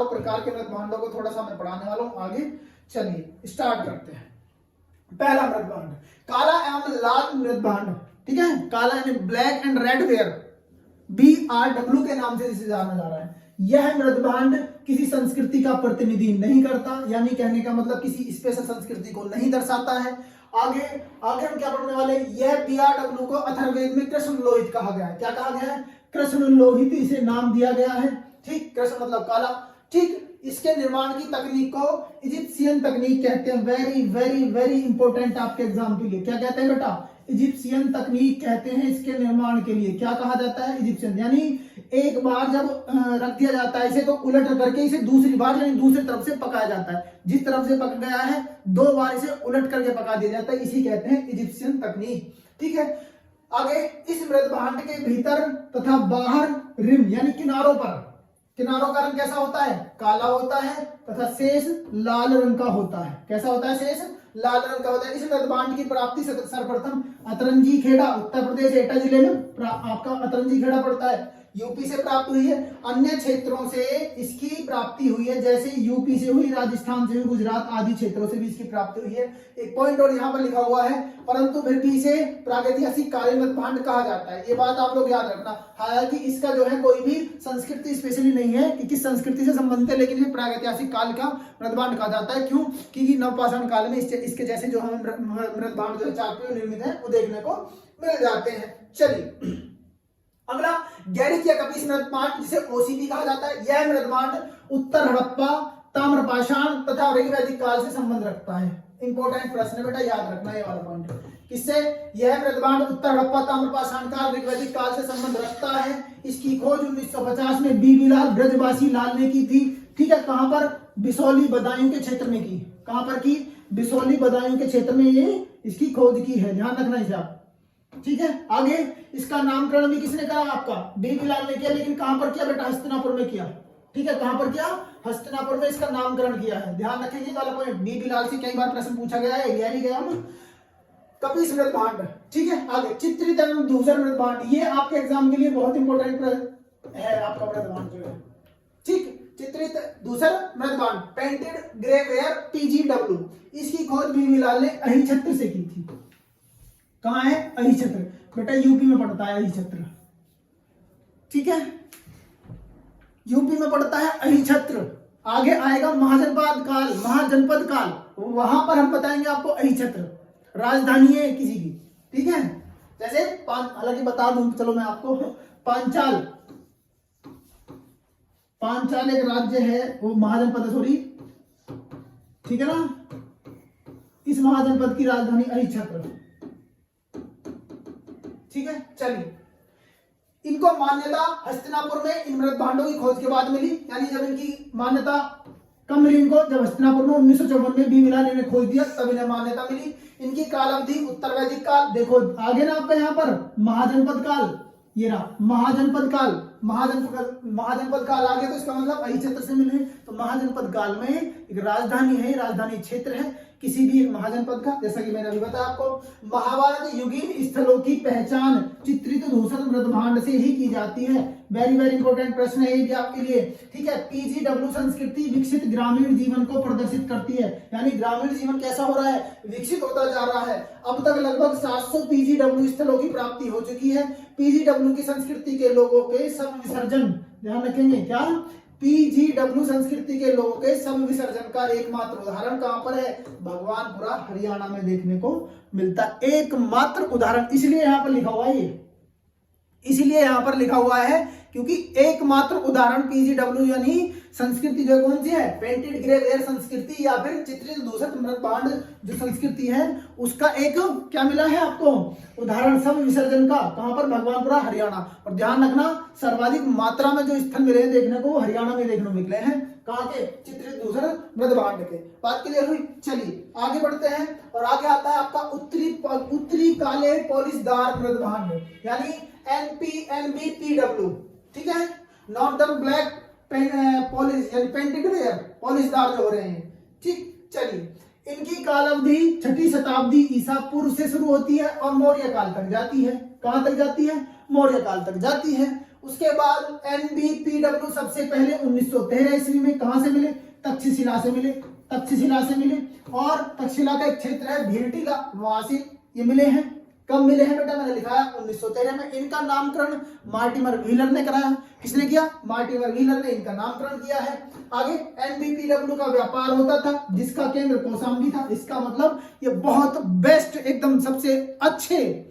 प्रकार के मृद भांडों को थोड़ा सा मैं पढ़ाने वाला हूं। आगे चलिए स्टार्ट करते हैं। पहला मृद भांड काला एवं लाल मृद भांड। ठीक है, काला यानी black and red ware, BRW के नाम से इसे जाना जा रहा है। यह मृद भांड किसी संस्कृति का प्रतिनिधि नहीं करता, यानी कहने का मतलब किसी स्पेशल संस्कृति को नहीं दर्शाता है। आगे हम क्या पढ़ने वाले? यह BRW को अथर्ववेद में कृष्ण लोहित कहा गया है। क्या कहा गया है? कृष्ण लोहित इसे नाम दिया गया है। ठीक, कृष्ण मतलब काला। ठीक, इसके निर्माण की तकनीक को इजिप्शियन तकनीक कहते हैं। वेरी वेरी वेरी इंपॉर्टेंट आपके एग्जाम के लिए। क्या कहते हैं बेटा? इजिप्शियन तकनीक कहते हैं इसके निर्माण के लिए। क्या कहा जाता है? इजिप्शियन। यानी एक बार जब रख दिया जाता है इसे तो उलट करके इसे दूसरी बार यानी दूसरी तरफ से पकाया जाता है। जिस तरफ से पक गया है 2 बार इसे उलट करके पका दिया जाता है, इसी कहते हैं इजिप्शियन तकनीक। ठीक है, आगे इस मृद भांड के भीतर तथा बाहर रिम यानी किनारों का रंग कैसा होता है? काला होता है तथा शेष लाल रंग का होता है। कैसा होता है? शेष लाल रंग का होता है। इस मृद भांड की प्राप्ति सर्वप्रथम अतरंजी खेड़ा उत्तर प्रदेश एटा जिले में आपका अतरंजी खेड़ा पड़ता है, यूपी से प्राप्त हुई है। अन्य क्षेत्रों से इसकी प्राप्ति हुई है, जैसे यूपी से हुई, राजस्थान से हुई, गुजरात आदि क्षेत्रों से भी इसकी प्राप्ति हुई है। एक पॉइंट और यहाँ पर लिखा हुआ है, परंतु फिर भी इसे प्रागैतिहासिक कालीन मृद भांड कहा जाता है। ये बात आप लोग याद रखना। हालांकि इसका जो है कोई भी संस्कृति स्पेशली नहीं है कि किस संस्कृति से संबंधित है, लेकिन ये प्रागैतिहासिक काल का मृद भांड कहा जाता है। क्यों? क्योंकि नवपाषाण काल में इसके जैसे जो हमें मृद भांड जो चाकू निर्मित है वो देखने को मिल जाते हैं। चलिए अगला गैरिक या कपीस मृद भांड जिसे ओसीपी कहा जाता है। यह मृद भांड उत्तर हड़प्पा, ताम्रपाषाण तथा ऋग्वैदिक काल से संबंध रखता है। इंपॉर्टेंट प्रश्न है बेटा, याद रखना ये वाला पॉइंट। किससे? यह मृद भांड उत्तर हड़प्पा, ताम्रपाषाण काल, ऋग्वैदिक काल से संबंध रखता है। इसकी खोज 1950 में बीबी लाल ब्रजवासी लाल ने की थी। ठीक है, कहां पर? बिसौली बदायूं के क्षेत्र में की। कहां पर की? बिसौली बदायूं के क्षेत्र में ये इसकी खोज की है, ध्यान रखना इसे आप। ठीक है, आगे इसका नामकरण भी किसने करा? आपका बीबी लाल ने किया, लेकिन कहां पर किया बेटा? हस्तिनापुर में किया। ठीक है, कहां पर किया? हस्तिनापुर में इसका नामकरण किया है, ध्यान रखेंगे वाला पॉइंट। बीबी लाल से कई बार प्रश्न पूछा गया है, गया नहीं गया हम। कपीस मृद भांड। ठीक है, आगे चित्रित एवं धूसर मृद भांड, ये आपके एग्जाम के लिए बहुत इंपॉर्टेंट है आपका मृद भांड जो है। ठीक, चित्रित धूसर मृद भांड पेंटेड ग्रेवेयर PGW, इसकी खोज बीबी लाल ने अहिछत्र से की थी। कहां है? अहिछत्र बेटा, यूपी में पड़ता है अहिछत्र। ठीक है, यूपी में पड़ता है अहिछत्र। आगे आएगा महाजनपद काल, वहां पर हम बताएंगे आपको अहिछत्र राजधानी है किसी की। ठीक है, जैसे हालांकि बता दूं, चलो मैं आपको पांचाल एक राज्य है, वो महाजनपद, सॉरी, ठीक है ना। इस महाजनपद की राजधानी अहिछत्र। ठीक है, चलिए इनको मान्यता हस्तिनापुर में इन मृद भांडों की खोज के बाद मिली। यानी जब इनकी मान्यता कब मिली इनको? जब हस्तिनापुर में 1954 में बीबी लाल ने खोज दिया तब इन्हें मान्यता मिली। इनकी काल अवधि उत्तर वैदिक काल। देखो आगे ना आपका यहाँ पर महाजनपद काल, ये रहा महाजनपद काल। महाजनपद काल आगे तो इसका मतलब अहिछत्र से मिले। तो महाजनपद काल में एक राजधानी है, राजधानी क्षेत्र है किसी भी एक महाजनपद का, जैसा कि मैंने अभी बताया आपको। महाभारत युगीन स्थलों की पहचान चित्रित धूसर मृद भांड से ही की जाती है। वेरी वेरी इंपॉर्टेंट प्रश्न है ये भी आपके लिए। ठीक है, PGW संस्कृति विकसित ग्रामीण जीवन को प्रदर्शित करती है। यानी ग्रामीण जीवन कैसा हो रहा है? विकसित होता जा रहा है। अब तक लगभग 700 PGW स्थलों की प्राप्ति हो चुकी है। PGW की संस्कृति के लोगों के सब विसर्जन, ध्यान रखेंगे क्या? PGW संस्कृति के लोगों के सब विसर्जन का एकमात्र उदाहरण कहां पर है? भगवानपुरा हरियाणा में देखने को मिलता। एकमात्र उदाहरण, इसलिए यहां पर लिखा हुआ है ये, इसीलिए यहां पर लिखा हुआ है क्योंकि एकमात्र उदाहरण PGW यानी संस्कृति जो कौन सी है? पेंटेड ग्रेवेयर संस्कृति या फिर चित्रित धूसर मृद भांड जो संस्कृति है उसका एक क्या मिला है आपको? उदाहरण सब विसर्जन का। कहां पर? भगवानपुरा हरियाणा। और ध्यान रखना सर्वाधिक मात्रा में जो स्थल मिले हैं देखने को हरियाणा में देखने को मिले हैं। कहां के? चित्रित धूसर मृद भांड के। बात क्लियर हुई? चलिए आगे बढ़ते हैं और आगे आता है आपका उत्तरी काले पॉलिशदार मृद भांड यानी NPNBPW। ठीक है, नॉर्दर्न ब्लैक पॉलिश यानी पेंटेड वेयर पॉलिशदार जो हो रहे हैं। ठीक, चलिए इनकी काल अवधि 6ठी शताब्दी ईसा पूर्व से शुरू होती है और मौर्य काल तक जाती है। कहां तक जाती है? मौर्य काल तक जाती है। उसके बाद NBPW सबसे पहले 1913 ईस्वी में कहां से मिले? तक्षशिला से मिले। और तक्षशिला का एक क्षेत्र है भीरटीला, वहां से ये मिले हैं। कब मिले हैं बेटा? मैंने लिखा है 1913 में। इनका नामकरण मार्टिमर व्हीलर ने कराया। किसने किया? मार्टिमर व्हीलर ने इनका नामकरण किया है। आगे NBPW का व्यापार होता था जिसका केंद्र कौशाम्बी था। इसका मतलब ये बहुत बेस्ट, एकदम सबसे अच्छे,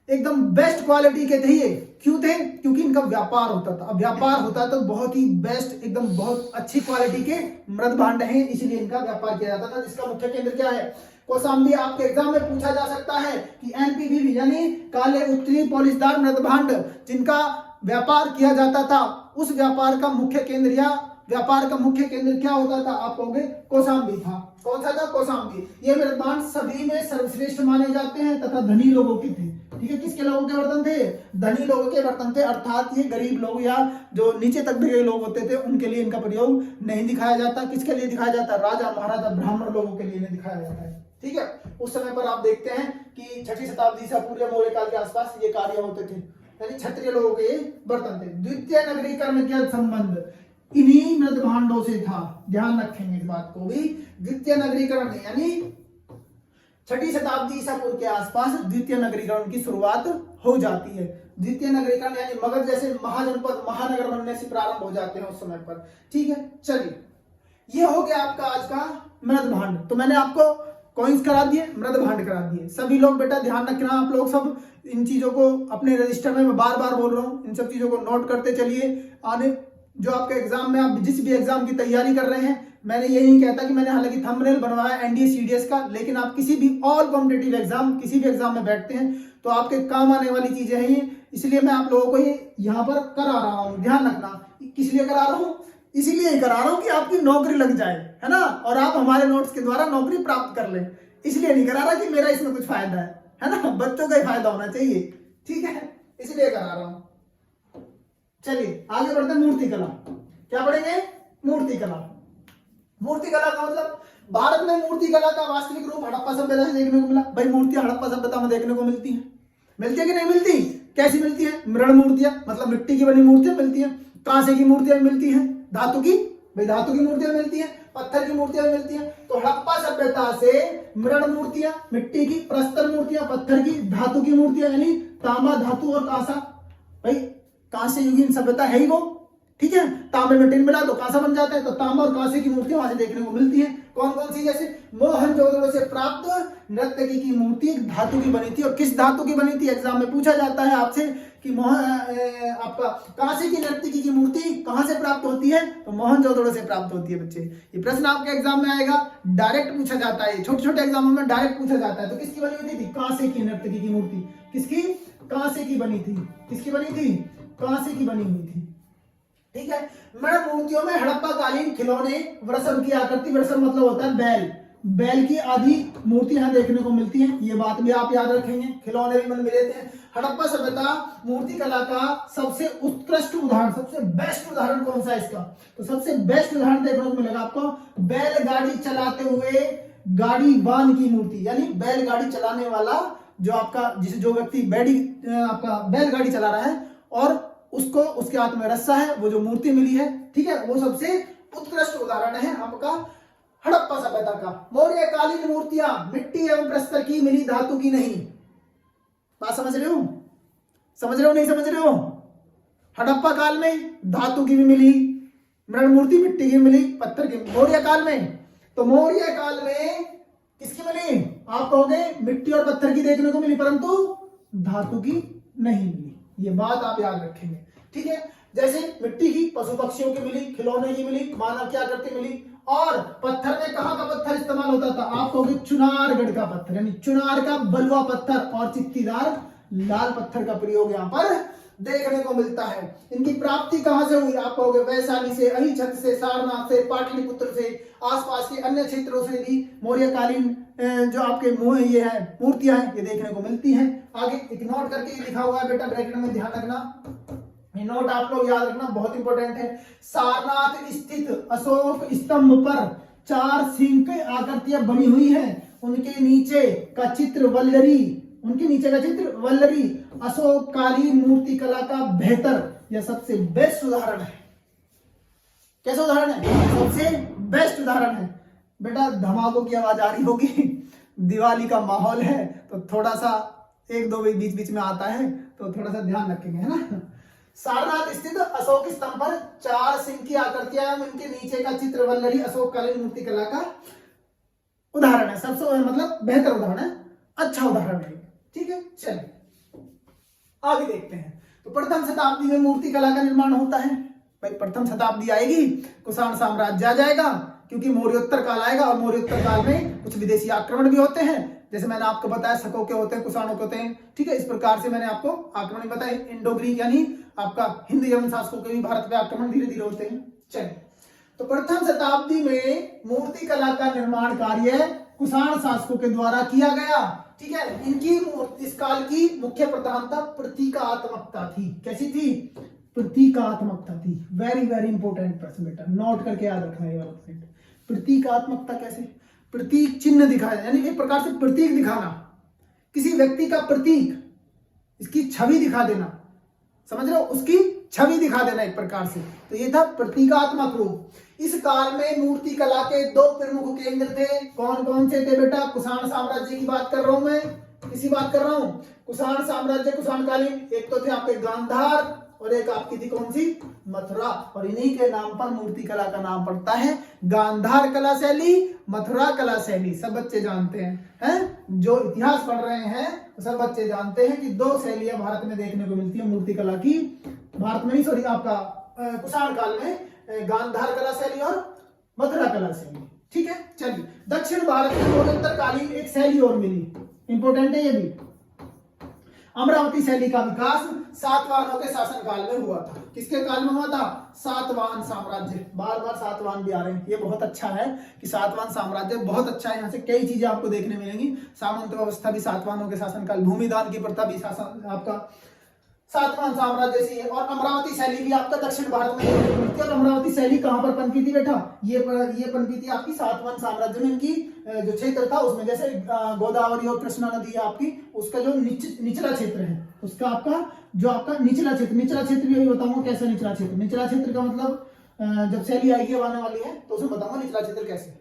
एकदम बेस्ट क्वालिटी के थे ये। क्यों थे? क्योंकि इनका व्यापार होता था। अब व्यापार होता है तो बहुत ही बेस्ट, एकदम बहुत अच्छी क्वालिटी के मृद भांड हैं, इसलिए इनका व्यापार किया जाता था। जिसका मुख्य केंद्र क्या है? कौशाम्बी। आपके एग्जाम में पूछा जा सकता है कि एनपीवी यानी काले उत्तरी पॉलिशदार मृद भांड जिनका व्यापार किया जाता था, उस व्यापार का मुख्य केंद्र या व्यापार का मुख्य केंद्र क्या होता था? आप कहोगे कौशाम्बी था। कौन सा था? कौशाम्बी। ये मृद भांड सभी में सर्वश्रेष्ठ माने जाते हैं तथा धनी लोगों के थे। ठीक है, किसके लोगों के बर्तन थे? धनी लोगों के बर्तन थे, अर्थात ये गरीब लोग या जो नीचे तबके के लोग होते थे उनके लिए इनका प्रयोग नहीं दिखाया जाता। किसके लिए दिखाया जाता? राजा महाराजा ब्राह्मण लोगों के लिए दिखाया जाता है। ठीक है, उस समय पर आप देखते हैं कि 6वीं शताब्दी से पूरे मौर्य काल के आसपास ये कार्य होते थे, यानी क्षत्रिय लोगों के ये बर्तन थे। द्वितीय नगरीकरण के संबंध इन्हीं मृद भांडों से था। ध्यान रखेंगे इस बात को भी। द्वितीय नगरीकरण यानी 6वीं शताब्दी ईसा पूर्व के आसपास द्वितीय नगरीकरण की शुरुआत हो जाती है। द्वितीय नगरीकरण यानी मगध जैसे महाजनपद महानगर बनने से प्रारंभ हो जाते हैं उस समय पर। ठीक है, चलिए ये हो गया आपका आज का मृद भांड। तो मैंने आपको कॉइन्स करा दिए, मृद भांड करा दिए। सभी लोग बेटा ध्यान रखना, आप लोग सब इन चीजों को अपने रजिस्टर में, मैं बार बार बोल रहा हूँ, इन सब चीजों को नोट करते चलिए। आने जो आपके एग्जाम में, आप जिस भी एग्जाम की तैयारी कर रहे हैं, मैंने ये नहीं कहता कि मैंने हालांकि थंबनेल बनवाया एनडीए सीडीएस का, लेकिन आप किसी भी ऑल कॉम्पिटिटिव एग्जाम, किसी भी एग्जाम में बैठते हैं तो आपके काम आने वाली चीजें हैं ये, इसलिए मैं आप लोगों को ये यहाँ पर करा रहा हूँ। ध्यान रखना, किस लिए करा रहा हूँ? इसीलिए करा रहा हूँ कि आपकी नौकरी लग जाए, है ना, और आप हमारे नोट्स के द्वारा नौकरी प्राप्त कर लें। इसलिए नहीं करा रहा कि मेरा इसमें कुछ फायदा है ना, बच्चों का ही फायदा होना चाहिए। ठीक है, इसलिए करा रहा हूं। चलिए आगे बढ़ते हैं। मूर्ति कला क्या पढ़ेंगे? मूर्ति कला। मूर्ति कला का मतलब भारत में मूर्ति कला का वास्तविक रूप हड़प्पा सभ्यता से देखने को मिला। भाई मूर्तियां हड़प्पा सभ्यता में देखने को मिलती हैं। मिलती है कि नहीं मिलती? कैसी मिलती है? मृण मूर्तियां, मतलब मिट्टी की बनी मूर्तियां मिलती हैं। कांसे की मूर्तियां मिलती हैं। धातु की, भाई धातु की मूर्तियां मिलती हैं। पत्थर की मूर्तियां मिलती हैं। तो हड़प्पा सभ्यता से मृण मूर्तियां मिट्टी की, प्रस्तर मूर्तियां पत्थर की, धातु की मूर्तियां यानी तांबा, धातु और कांसा। भाई कांस्य युगीन सभ्यता है ही वो। ठीक है, तांबे में टिन मिला तो कांसा बन जाता है, तो तांबा और कांसे की मूर्तियां वहां से देखने को मिलती हैं। कौन कौन सी? जैसे मोहनजोदड़ो से प्राप्त नर्तकी की मूर्ति धातु की बनी थी। और किस धातु की बनी थी? एग्जाम में पूछा जाता है आपसे कि आपका कांसे की नर्तकी की मूर्ति कहां से प्राप्त होती है? तो मोहनजोदड़ो से प्राप्त होती है। बच्चे ये प्रश्न आपके एग्जाम में आएगा, डायरेक्ट पूछा जाता है। छोटे छोटे एग्जामों में डायरेक्ट पूछा जाता है। तो किसकी बनी हुई थी? कांसे की नर्तकी की मूर्ति। किसकी? कांसे की बनी थी। किसकी बनी थी? कांसे की बनी हुई थी। ठीक है, मृण मूर्तियों में हड़प्पा कालीन खिलौने, वृषभ की आकृति, वृषभ मतलब होता है बैल, बैल की आदि मूर्ति यहां देखने को मिलती है। ये बात भी आप याद रखेंगे। खिलौने भी मन मिले थे। हड़प्पा सभ्यता मूर्ति कला का सबसे उत्कृष्ट उदाहरण, सबसे बेस्ट उदाहरण कौन सा है इसका? तो सबसे बेस्ट उदाहरण देखने को मिलेगा आपको बैलगाड़ी चलाते हुए गाड़ी बान की मूर्ति, यानी बैलगाड़ी चलाने वाला जो आपका, जिसे जो व्यक्ति आपका बैलगाड़ी चला रहा है और उसको उसके हाथ में रस्सा है, वो जो मूर्ति मिली है, ठीक है, वो सबसे उत्कृष्ट उदाहरण है आपका हड़प्पा सभ्यता का। मौर्य कालीन मूर्तियां मिट्टी एवं प्रस्तर की मिली, धातु की नहीं। बात समझ रहे हो? समझ रहे हो नहीं समझ रहे हो? हड़प्पा काल में धातु की भी मिली मृण मूर्ति, मिट्टी की मिली, पत्थर की। मौर्य काल में, तो मौर्य काल में किसकी मिली? आप कहोगे मिट्टी और पत्थर की देखने को मिली, परंतु धातु की नहीं मिली। ये बात आप याद रखेंगे। ठीक है, जैसे मिट्टी की पशु पक्षियों की मिली, खिलौने की मिली, मानव की आकृति मिली। और पत्थर में कहां का पत्थर इस्तेमाल होता था? आप कहोगे चुनारगढ़ का पत्थर, यानी चुनार का बलुआ पत्थर और चित्तीदार लाल पत्थर का प्रयोग यहां पर देखने को मिलता है। इनकी प्राप्ति कहां से हुई? आप कहोगे वैशाली से, अहिछत्र से, सारनाथ से, पाटलिपुत्र से, आसपास के अन्य क्षेत्रों से भी मौर्यकालीन जो आपके ये है मूर्तियां हैं, ये देखने को मिलती हैं। आगे एक नोट करके लिखा हुआ है बेटा, ब्रैकेट में ध्यान रखना, ये नोट आप लोग याद रखना, बहुत इंपॉर्टेंट है। सारनाथ स्थित अशोक स्तंभ पर 4 सिंह की आकृतियां बनी हुई हैं। उनके नीचे का चित्र वल्लरी अशोक कालीन मूर्ति कला का बेहतर या सबसे बेस्ट उदाहरण है। कैसा उदाहरण है? सबसे बेस्ट उदाहरण है। बेटा धमाकों की आवाज आ रही होगी, दिवाली का माहौल है तो थोड़ा सा 1-2 बीच बीच में आता है, तो थोड़ा सा ध्यान रखेंगे, है ना। सारनाथ स्थित अशोक स्तंभ पर 4 सिंह की आकृतियां, उनके नीचे का चित्र वल्लरी अशोक कालीन मूर्ति कला का उदाहरण है। सबसे मतलब बेहतर उदाहरण है, अच्छा उदाहरण है। ठीक है, चलिए आगे देखते हैं। तो प्रथम शताब्दी में मूर्ति कला का निर्माण होता है। भाई प्रथम शताब्दी आएगी, कुषाण साम्राज्य आ जाएगा, क्योंकि मौर्योत्तर काल आएगा और मौर्योत्तर काल में कुछ विदेशी आक्रमण भी होते हैं, जैसे मैंने आपको बताया शकों के होते हैं, कुषाणों के होते हैं, ठीक है। इस प्रकार से मैंने आपको आक्रमण बताया, इंडो ग्रीक यानी आपका हिंद यवन शासकों के भी भारत पे आक्रमण धीरे धीरे होते हैं। चलिए, तो प्रथम शताब्दी में मूर्ति कला का निर्माण कार्य कुषाण शासकों के द्वारा किया गया, ठीक है। इनकी इस काल की मुख्य प्रधानता प्रतीकात्मकता थी। कैसी थी? प्रतीकात्मकता थी। वेरी वेरी इंपॉर्टेंट प्रश्न बेटा, नोट करके याद रखना है वाला पॉइंट। प्रतीकात्मकता कैसे? प्रतीक चिन्ह दिखाया, यानी एक प्रकार से प्रतीक दिखाना, किसी व्यक्ति का प्रतीक, इसकी छवि दिखा देना, समझ रहे हो, उसकी छवि दिखा देना एक प्रकार से, तो ये था प्रतीकात्मक रूप। इस काल में मूर्ति कला के दो प्रमुख केंद्र थे। कौन कौन से थे बेटा? कुषाण साम्राज्य की बात कर रहा हूं मैं, किसी बात कर रहा हूं, कुषाण साम्राज्य, कुषाणकालीन। एक तो थे आपके गांधार और एक आपकी थी कौन सी? मथुरा। और इन्हीं के नाम पर मूर्ति कला का नाम पड़ता है गांधार कला शैली, मथुरा कला शैली। सब बच्चे जानते हैं, जो इतिहास पढ़ रहे हैं सब बच्चे जानते हैं कि दो शैलियां भारत में देखने को मिलती है मूर्ति कला की। भारत में ही, सॉरी, आपका कुषाण काल में गांधार कला शैली और मथुरा कला शैली, ठीक है। चलिए, दक्षिण भारत में मौर्योत्तरकालीन एक शैली और मिली, इंपोर्टेंट है ये भी। अमरावती शैली का विकास सातवाहनों के शासनकाल में हुआ था। किसके काल में हुआ था? सातवाहन साम्राज्य। बार बार सातवाहन भी आ रहे हैं, ये बहुत अच्छा है कि सातवाहन साम्राज्य बहुत अच्छा है। यहाँ से कई चीजें आपको देखने मिलेंगी। सामंत व्यवस्था भी सातवाहनों के शासनकाल, भूमिदान की प्रथा भी शासन आपका सातवाहन साम्राज्य से है। और अमरावती शैली भी आपका दक्षिण भारत में देखने मिलती है। और अमरावती शैली कहां पर पनपी थी बेटा? ये पनपी थी आपकी सातवाहन साम्राज्य में। इनकी जो क्षेत्र था उसमें, जैसे गोदावरी और कृष्णा नदी है आपकी, उसका जो निचला क्षेत्र है, उसका आपका जो आपका निचला क्षेत्र भी अभी बताऊंगा कैसा निचला क्षेत्र। निचला क्षेत्र का मतलब जब शैली आएगी आने वाली है तो उसमें बताऊंगा निचला क्षेत्र कैसे।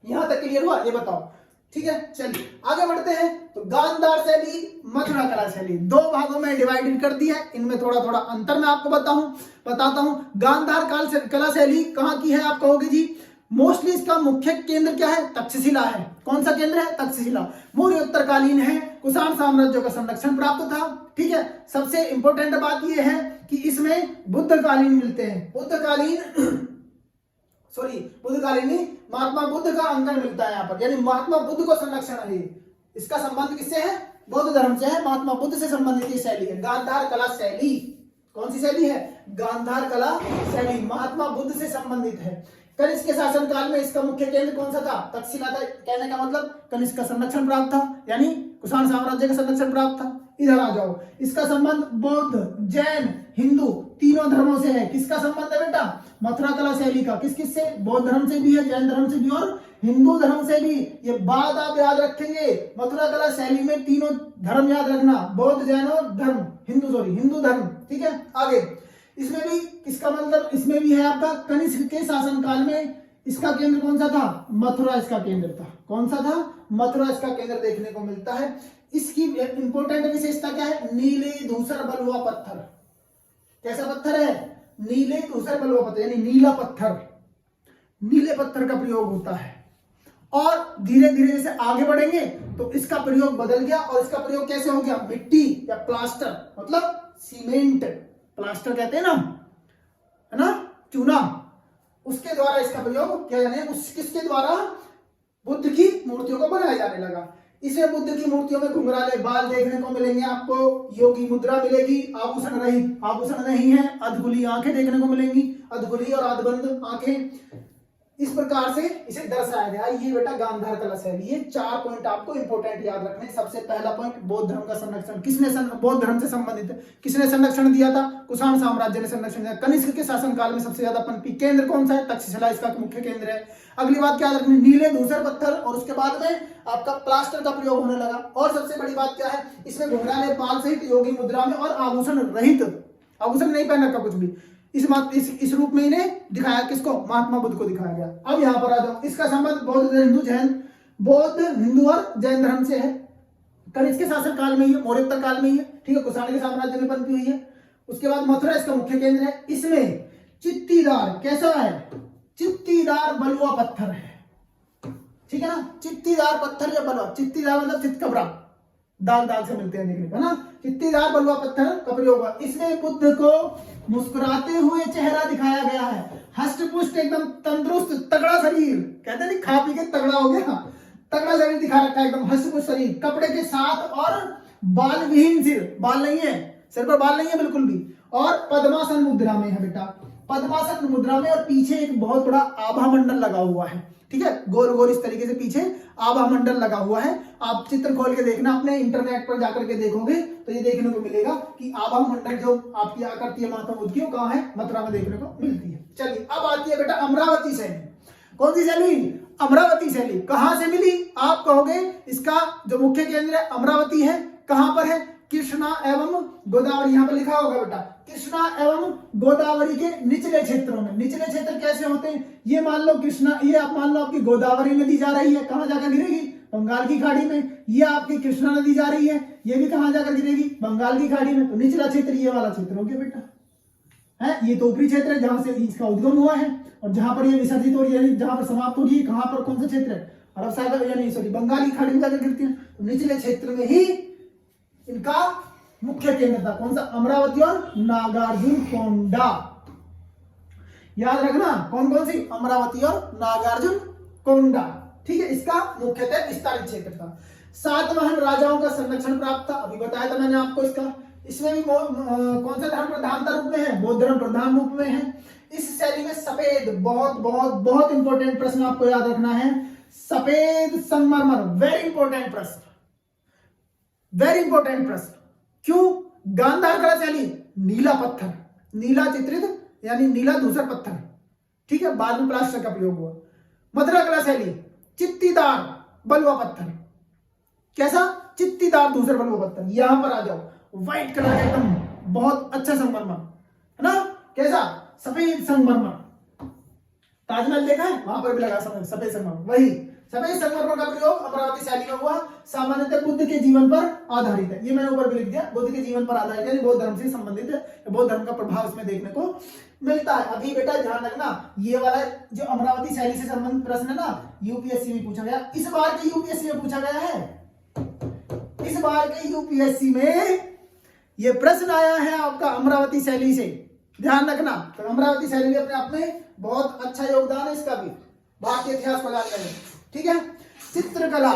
यहां तक क्लियर हुआ? ये बताओ, ठीक है। चलिए आगे बढ़ते हैं। तो गांधार शैली, मथुरा कला शैली, दो भागों में डिवाइडेड कर दिया है। इनमें थोड़ा थोड़ा अंतर मैं आपको बताता हूं। गांधार कला शैली कहां की है आप कहोगे जी? मोस्टली इसका मुख्य केंद्र क्या है? तक्षशिला है। कौन सा केंद्र है? तक्षशिला। मौर्योत्तरकालीन है, कुषाण साम्राज्य का संरक्षण प्राप्त था, ठीक है। सबसे इंपॉर्टेंट बात यह है कि इसमें बुद्धकालीन मिलते हैं। बुद्धकालीन नहीं, महात्मा बुद्ध का अंकन मिलता है यहाँ पर, यानी महात्मा बुद्ध को संरक्षण है। इसका संबंध किससे है? बौद्ध धर्म से है। महात्मा बुद्ध से संबंधित ये शैली है गांधार कला शैली। कौन सी शैली है? गांधार कला शैली, महात्मा बुद्ध से संबंधित है। कनिष्क के शासनकाल में इसका मुख्य केंद्र कौन सा था? तक्षशिला था। कहने का मतलब कनिष्क का संरक्षण प्राप्त था, यानी कुषाण साम्राज्य का संरक्षण प्राप्त था। इधर आ जाओ, इसका संबंध बौद्ध, जैन, हिंदू तीनों धर्मों से है। किसका संबंध है बेटा? मथुरा कला शैली का। किस से? बौद्ध धर्म से भी है, जैन धर्म से भी और हिंदू धर्म से भी। ये बात आप याद रखेंगे, मथुरा कला शैली में तीनों धर्म याद रखना, बौद्ध, जैन और हिंदू धर्म, ठीक है। आगे इसमें भी किसका मतलब, इसमें भी है आपका कनिष्क के शासनकाल में इसका केंद्र कौन सा था? मथुरा इसका केंद्र था। कौन सा था? मथुरा इसका केंद्र देखने को मिलता है। इसकी इंपोर्टेंट विशेषता क्या है? नीले धूसर बलुआ पत्थर। कैसा पत्थर है? नीले धूसर बलुआ पत्थर, यानी नीला पत्थर, नीले पत्थर का प्रयोग होता है। और धीरे धीरे जैसे आगे बढ़ेंगे तो इसका प्रयोग बदल गया। और इसका प्रयोग कैसे हो गया? मिट्टी या प्लास्टर, मतलब सीमेंट, प्लास्टर कहते हैं ना, है ना, चूना, उसके द्वारा इसका प्रयोग किया जाने, किसके द्वारा? बुद्ध की मूर्तियों को बनाया जाने लगा। इसमें बुद्ध की मूर्तियों में घुंघराले बाल देखने को मिलेंगे आपको, योगी मुद्रा मिलेगी, आभूषण रहित, आभूषण नहीं है, अधखुली आंखें देखने को मिलेंगी, अधखुली और अधबंद आंखें। इस प्रकार से इसे दर्शाया गया। ये बेटा गांधार कला शैली। ये 4 पॉइंट आपको इंपोर्टेंट याद रखने। सबसे पहला पॉइंट, बौद्ध धर्म का संरक्षण। किसने बौद्ध धर्म से संबंधित किसने संरक्षण दिया था? कुषाण साम्राज्य ने संरक्षण दिया। कनिष्क के शासनकाल में सबसे ज्यादा पनपी। केंद्र कौन सा है? तक्षशिला इसका मुख्य केंद्र है। अगली बात क्या याद रखनी? नीले धूसर पत्थर, और उसके बाद में आपका प्लास्टर का प्रयोग होने लगा। और सबसे बड़ी बात क्या है? इसमें घुंघराले बाल सहित योगी मुद्रा में और आभूषण रहित, आभूषण नहीं पहन रखा कुछ भी। इस रूप में इन्हें दिखाया। किसको? महात्मा बुद्ध को दिखाया गया। अब यहां पर आ जाओ, इसका संबंध बौद्ध, हिंदू और जैन धर्म से है। कनिष्क के शासन काल में ही है, मौर्योत्तर काल में ही है, ठीक है। कुषाण के साम्राज्य में पनपी हुई है। उसके बाद मथुरा इसका मुख्य केंद्र है। इसमें चित्तीदार, कैसा है? चित्तीदार बलुआ पत्थर है, ठीक है ना। चित्तीदार पत्थर या बलुआ, चित्तीदार मतलब चितकबरा, दाग दाग से मिलते हैं देखने को, है ना। चित्तीदार बलुआ पत्थर का प्रयोग हुआ। इसमें बुद्ध को मुस्कुराते हुए चेहरा दिखाया गया है। हष्ट पुष्ट एकदम तंदुरुस्त तगड़ा शरीर, कहते नहीं खा पी के तगड़ा हो गया, तगड़ा शरीर दिखा रखा है एकदम, हष्ट पुष्ट शरीर, कपड़े के साथ और बाल विहीन सिर, बाल नहीं है सिर पर, बाल नहीं है बिल्कुल भी, और पद्मासन मुद्रा में है बेटा, पद्मासन मुद्रा में, और पीछे एक बहुत बड़ा आभा मंडल लगा हुआ है, ठीक है, गोल गोल इस तरीके से पीछे आभा मंडल लगा हुआ है। आप चित्र खोल के देखना, अपने इंटरनेट पर जाकर के देखोगे तो ये देखने को मिलेगा कि आभा मंडल जो आपकी आकृति है महात्मा बुद्ध की, वो कहाँ है, मथुरा में देखने को मिलती है। चलिए अब आती है बेटा अमरावती शैली। कौन सी शैली, अमरावती शैली। कहां से मिली आप कहोगे, इसका जो मुख्य केंद्र है अमरावती है। कहां पर है, कृष्णा एवं गोदावरी, यहां पर लिखा होगा बेटा, कृष्णा एवं गोदावरी के निचले क्षेत्रों में। निचले क्षेत्र कैसे होते हैं, ये मान लो कृष्णा, ये आप मान लो आपकी गोदावरी नदी जा रही है, कहां जाकर गिरेगी, बंगाल की खाड़ी में। ये आपकी कृष्णा नदी जा रही है, ये भी कहां जाकर गिरेगी, बंगाल की खाड़ी में। तो निचला क्षेत्र ये वाला क्षेत्र हो गया बेटा, है, ये तो ऊपरी क्षेत्र है जहां से इसका उद्गम हुआ है, और जहां पर ये विसर्जित हो रही है, जहां पर समाप्त हो रही है, कहां पर, कौन सा क्षेत्र है, अरब सागर, यानी सॉरी बंगाल की खाड़ी में जाकर गिरती है। तो निचले क्षेत्र में ही इनका मुख्य केंद्र था। कौन सा, अमरावती और नागार्जुन कोंडा। याद रखना कौन कौन सी, अमरावती और नागार्जुन कोंडा, ठीक है। इसका मुख्यतः विस्तारित क्षेत्र था। सातवाहन राजाओं का संरक्षण प्राप्त था, अभी बताया था मैंने आपको इसका। इसमें भी कौन सा धर्म प्रधानता रूप में है, बौद्ध धर्म प्रधान रूप में है। इस शैली में सफेद, बहुत बहुत बहुत इंपॉर्टेंट प्रश्न आपको याद रखना है, सफेद संगमरमर, वेरी इंपॉर्टेंट प्रश्न, वेरी इंपॉर्टेंट प्रश्न। क्यों, गांधार कला शैली, नीला पत्थर, नीला चित्रित यानी नीला धूसर पत्थर, ठीक है, बाद में प्लास्टर का प्रयोग हुआ। मथुरा कला शैली, चित्तीदार बलुआ पत्थर, कैसा, चित्तीदार धूसर बलुआ पत्थर। यहां पर आ जाओ, व्हाइट कलर का एकदम बहुत अच्छा संगमरमर, है ना, कैसा, सफेद संगमरमर। ताजमहल देखा है, वहां पर भी लगा सफेद संगमरमर, वही सफेद संगमरमर का प्रयोग अमरावती शैली में हुआ। सामान्यतः बुद्ध के जीवन पर आधारित है, ये मैंने ऊपर भी लिख दिया, बुद्ध के जीवन पर आधारित है, बौद्ध धर्म से संबंधित है, बौद्ध धर्म का प्रभाव इसमें देखने को मिलता है। अभी बेटा ध्यान रखना, ये वाला जो अमरावती शैली से संबंधित प्रश्न है ना, यूपीएससी में पूछा गया, इस बार के यूपीएससी में पूछा गया है, इस बार के यूपीएससी में ये प्रश्न आया है आपका अमरावती शैली से, ध्यान रखना। तो अमरावती शैली में अपने आप में बहुत अच्छा योगदान है इसका भी, भारतीय इतिहास को जानने में, ठीक है। चित्रकला,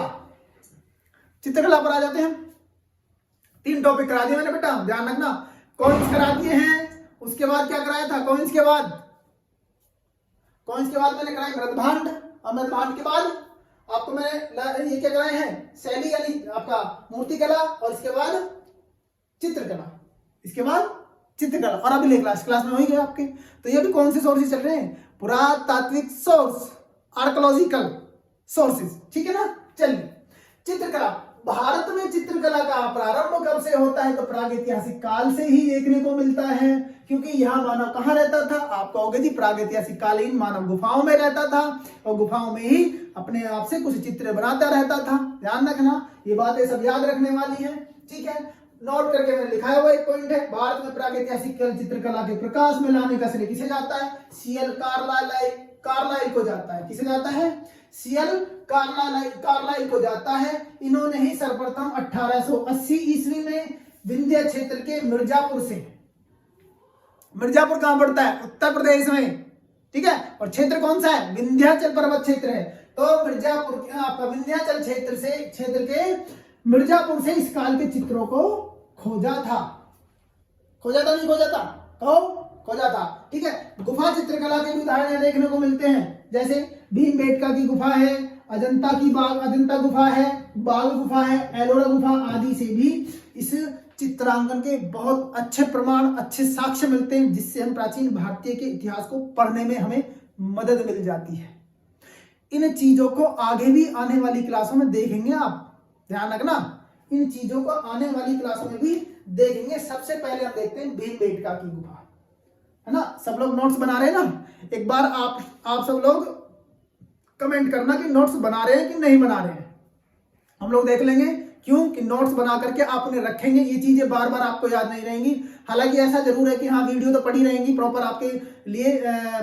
चित्रकला पर आ जाते हैं। 3 टॉपिक करा दिए मैंने बेटा, ध्यान रखना। कॉइन्स करा दिए हैं, उसके बाद क्या कराया था, कॉइन्स के बाद, कॉइन्स के बाद मैंने कराया मृदभांड, और मृदभांड के बाद आपको मैंने ये क्या कराए हैं, शैली यानी आपका मूर्ति कला, और इसके बाद चित्रकला, इसके बाद चित्रकला, और अभी ले क्लास में हो ही गए आपके। तो ये भी कौन से सोर्सेज चल रहे हैं, पुरातात्विक सोर्स, आर्कोलॉजिकल सोर्सेज, ठीक है ना। चलिए चित्रकला, भारत में चित्रकला का प्रारंभ कब से होता है, तो प्रागैतिहासिक काल से ही देखने को मिलता है, क्योंकि यहाँ मानव कहाँ रहता था, आप कहोगे जी प्रागैतिहासिक कालीन मानव गुफाओं में रहता था, और गुफाओं में ही अपने आप से कुछ चित्र बनाता रहता था। ध्यान रखना, ये बातें सब याद रखने वाली है, ठीक है। नोट करके मैंने लिखा हुआ एक पॉइंट है, भारत में प्रागैतिहासिक चित्रकला के प्रकाश में लाने का श्रेय किसे जाता है, सीएल कार्लाइल को जाता है। किसे जाता है, सीएल कार्लाइल को जाता है। इन्होंने ही सर्वप्रथम 1880 ईस्वी में विंध्य क्षेत्र के मिर्जापुर से, मिर्जापुर कहां पड़ता है, उत्तर प्रदेश में, ठीक है, और क्षेत्र कौन सा है, विंध्याचल पर्वत क्षेत्र है। तो मिर्जापुर आपका विंध्याचल क्षेत्र के मिर्जापुर से इस काल के चित्रों को खोजा था, खोजा था नहीं खोजा था, कहो खोजा था, ठीक है। गुफा चित्रकला के भी उदाहरण देखने को मिलते हैं, जैसे भीमबेटका की गुफा है, अजंता गुफा है, बाल गुफा है, एलोरा गुफा आदि से भी इस चित्रांकन के बहुत अच्छे प्रमाण, अच्छे साक्ष्य मिलते हैं, जिससे हम प्राचीन भारतीय के इतिहास को पढ़ने में हमें मदद मिल जाती है। इन चीजों को आगे भी आने वाली क्लासों में देखेंगे आप, ध्यान रखना, इन चीजों को आने वाली क्लासों में भी देखेंगे। सबसे पहले हम देखते हैं भीमबेटका की गुफा, है ना। सब लोग नोट्स बना रहे हैं ना, एक बार आप सब लोग कमेंट करना कि नोट्स बना रहे हैं कि नहीं बना रहे हैं, हम लोग देख लेंगे। क्यों कि नोट्स बना करके आप उन्हें रखेंगे, ये चीजें बार बार आपको याद नहीं रहेंगी। हालांकि ऐसा जरूर है कि हाँ वीडियो तो पड़ी रहेंगी प्रॉपर, आपके लिए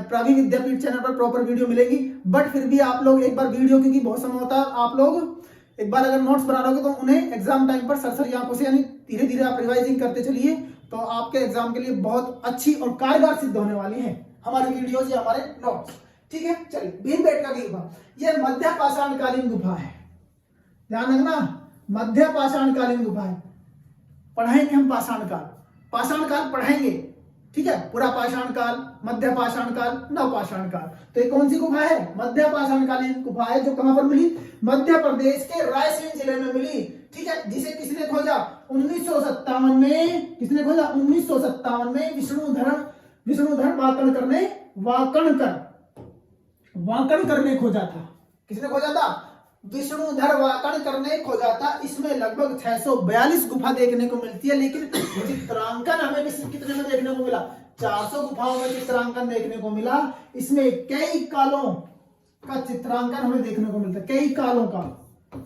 प्रावी विद्यापीठ चैनल पर प्रॉपर वीडियो मिलेगी, बट फिर भी आप लोग एक बार वीडियो, क्योंकि बहुत समय होता है आप लोग एक बार अगर नोट्स बना लोगे तो उन्हें एग्जाम टाइम पर सरसरी आंखों से यानी धीरे धीरे आप रिवाइजिंग करते चलिए, तो आपके एग्जाम के लिए बहुत अच्छी और कारगर सिद्ध होने वाली है हमारी वीडियोस या हमारे नोट्स। ठीक है, चलिए भीमबेटका की गुफा, यह मध्य पाषाणकालीन गुफा है, ध्यान रखना मध्य पाषाणकालीन गुफा है। पढ़ाएंगे हम पाषाण काल पढ़ाएंगे, ठीक है, पूरा पाषाण काल, मध्य पाषाण काल, नव पाषाण काल। तो ये कौन सी गुफा है? मध्य पाषाणकालीन गुफा है, जो कहां पर मिली? मध्य प्रदेश के रायसेन जिले में मिली। ठीक है, जिसे किसने खोजा? 1957 में। किसने खोजा? 1957 में विष्णुधर वाकणकर ने खोजा था। किसने खोजा था? विष्णुधर वाकणकर ने खोजा था। इसमें लगभग 642 गुफा देखने को मिलती है, लेकिन चित्रांकन हमें कितने में देखने को मिला? 400 गुफाओं में चित्रांकन देखने को मिला। इसमें कई कालों का चित्रांकन हमें देखने को मिलता है, कई कालों का,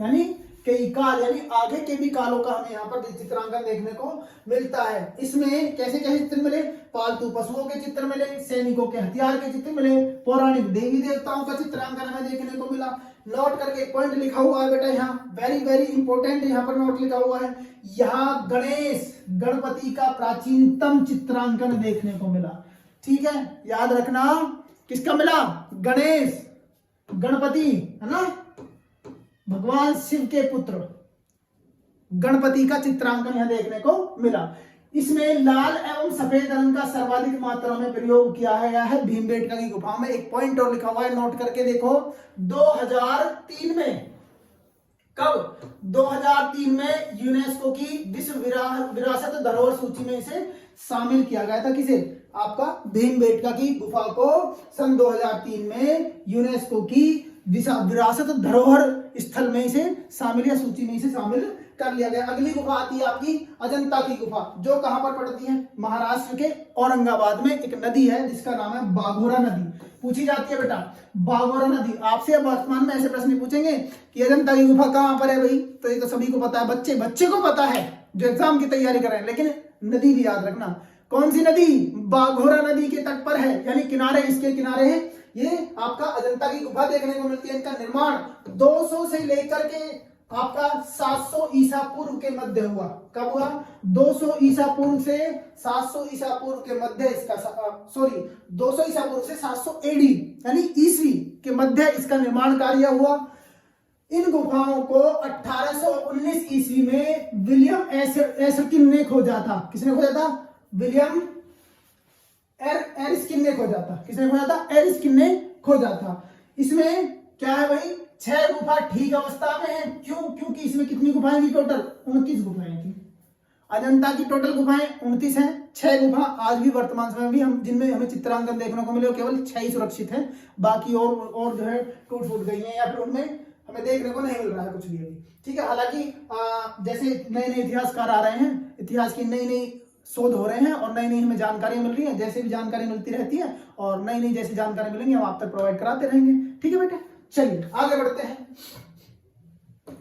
यानी कई काल यानी आगे के भी कालों का हमें यहाँ पर चित्रांकन देखने को मिलता है। इसमें कैसे कैसे चित्र मिले? पालतू पशुओं के चित्र मिले, सैनिकों के हथियार के चित्र मिले, पौराणिक देवी देवताओं का चित्रांकन हमें देखने को मिला। नोट करके पॉइंट लिखा हुआ है बेटा, यहाँ वेरी वेरी इंपॉर्टेंट यहाँ पर नोट लिखा हुआ है। यहाँ गणपति का प्राचीनतम चित्रांकन देखने को मिला। ठीक है, याद रखना किसका मिला? गणपति है ना, भगवान शिव के पुत्र गणपति का चित्रांकन यहां देखने को मिला। इसमें लाल एवं सफेद रंग का सर्वाधिक मात्रा में प्रयोग किया गया है भीमबेटका की गुफा में। एक पॉइंट और लिखा हुआ है, नोट करके देखो। 2003 में, कब? 2003 में यूनेस्को की विश्व विरासत धरोहर सूची में इसे शामिल किया गया था। किसे? आपका भीमबेटका की गुफा को सन 2003 में यूनेस्को की विरासत धरोहर स्थल में इसे शामिल या सूची में इसे शामिल कर लिया गया। अगली गुफा आती है आपकी अजंता की गुफा, जो कहां पर पड़ती है? महाराष्ट्र के औरंगाबाद में एक नदी है जिसका नाम है बाघोरा नदी। पूछी जाती है बेटा बाघोरा नदी। आपसे वर्तमान में ऐसे प्रश्न पूछेंगे कि अजंता की गुफा कहां पर है भाई, तो ये तो सभी को पता है, बच्चे को पता है जो एग्जाम की तैयारी कर रहे हैं, लेकिन नदी भी याद रखना। कौन सी नदी? बाघोरा नदी के तट पर है, यानी किनारे, इसके किनारे है। ये आपका अजंता की गुफा देखने को मिलती है। इनका निर्माण 200 से लेकर के आपका 700 ईसा पूर्व के मध्य हुआ। कब हुआ? 200 ईसा पूर्व से 700 ईसा पूर्व के मध्य इसका 200 ईसा पूर्व से 700 एडी यानी ईसवी के मध्य इसका निर्माण कार्य हुआ। इन गुफाओं को 1819 ईस्वी में विलियम एरस्किन ने खोजा था। किसने खोजा था? विलियम एरस्किन ने खोजा था। किसने खोजा था? एरस्किन ने खोजा था। इसमें क्या है भाई? 6 गुफा ठीक अवस्था में है। क्यों? क्योंकि इसमें कितनी गुफाएं थी? टोटल 29 गुफाएं थी। अजंता की टोटल गुफाएं 29 हैं। 6 गुफा आज भी वर्तमान समय में भी हम जिनमें हमें चित्रांकन देखने को मिले, केवल 6 ही सुरक्षित हैं। बाकी और जो है टूट फूट गई हैं या फिर उनमें हमें देखने को नहीं मिल रहा है कुछ भी अभी। ठीक है, हालांकि जैसे नए नए इतिहासकार आ रहे हैं, इतिहास की नई नई शोध हो रहे हैं और नई नई हमें जानकारी मिल रही है। जैसे भी जानकारी मिलती रहती है और नई नई जैसी जानकारी मिलेंगी हम आप तक प्रोवाइड कराते रहेंगे। ठीक है बेटे, चलिए आगे बढ़ते हैं।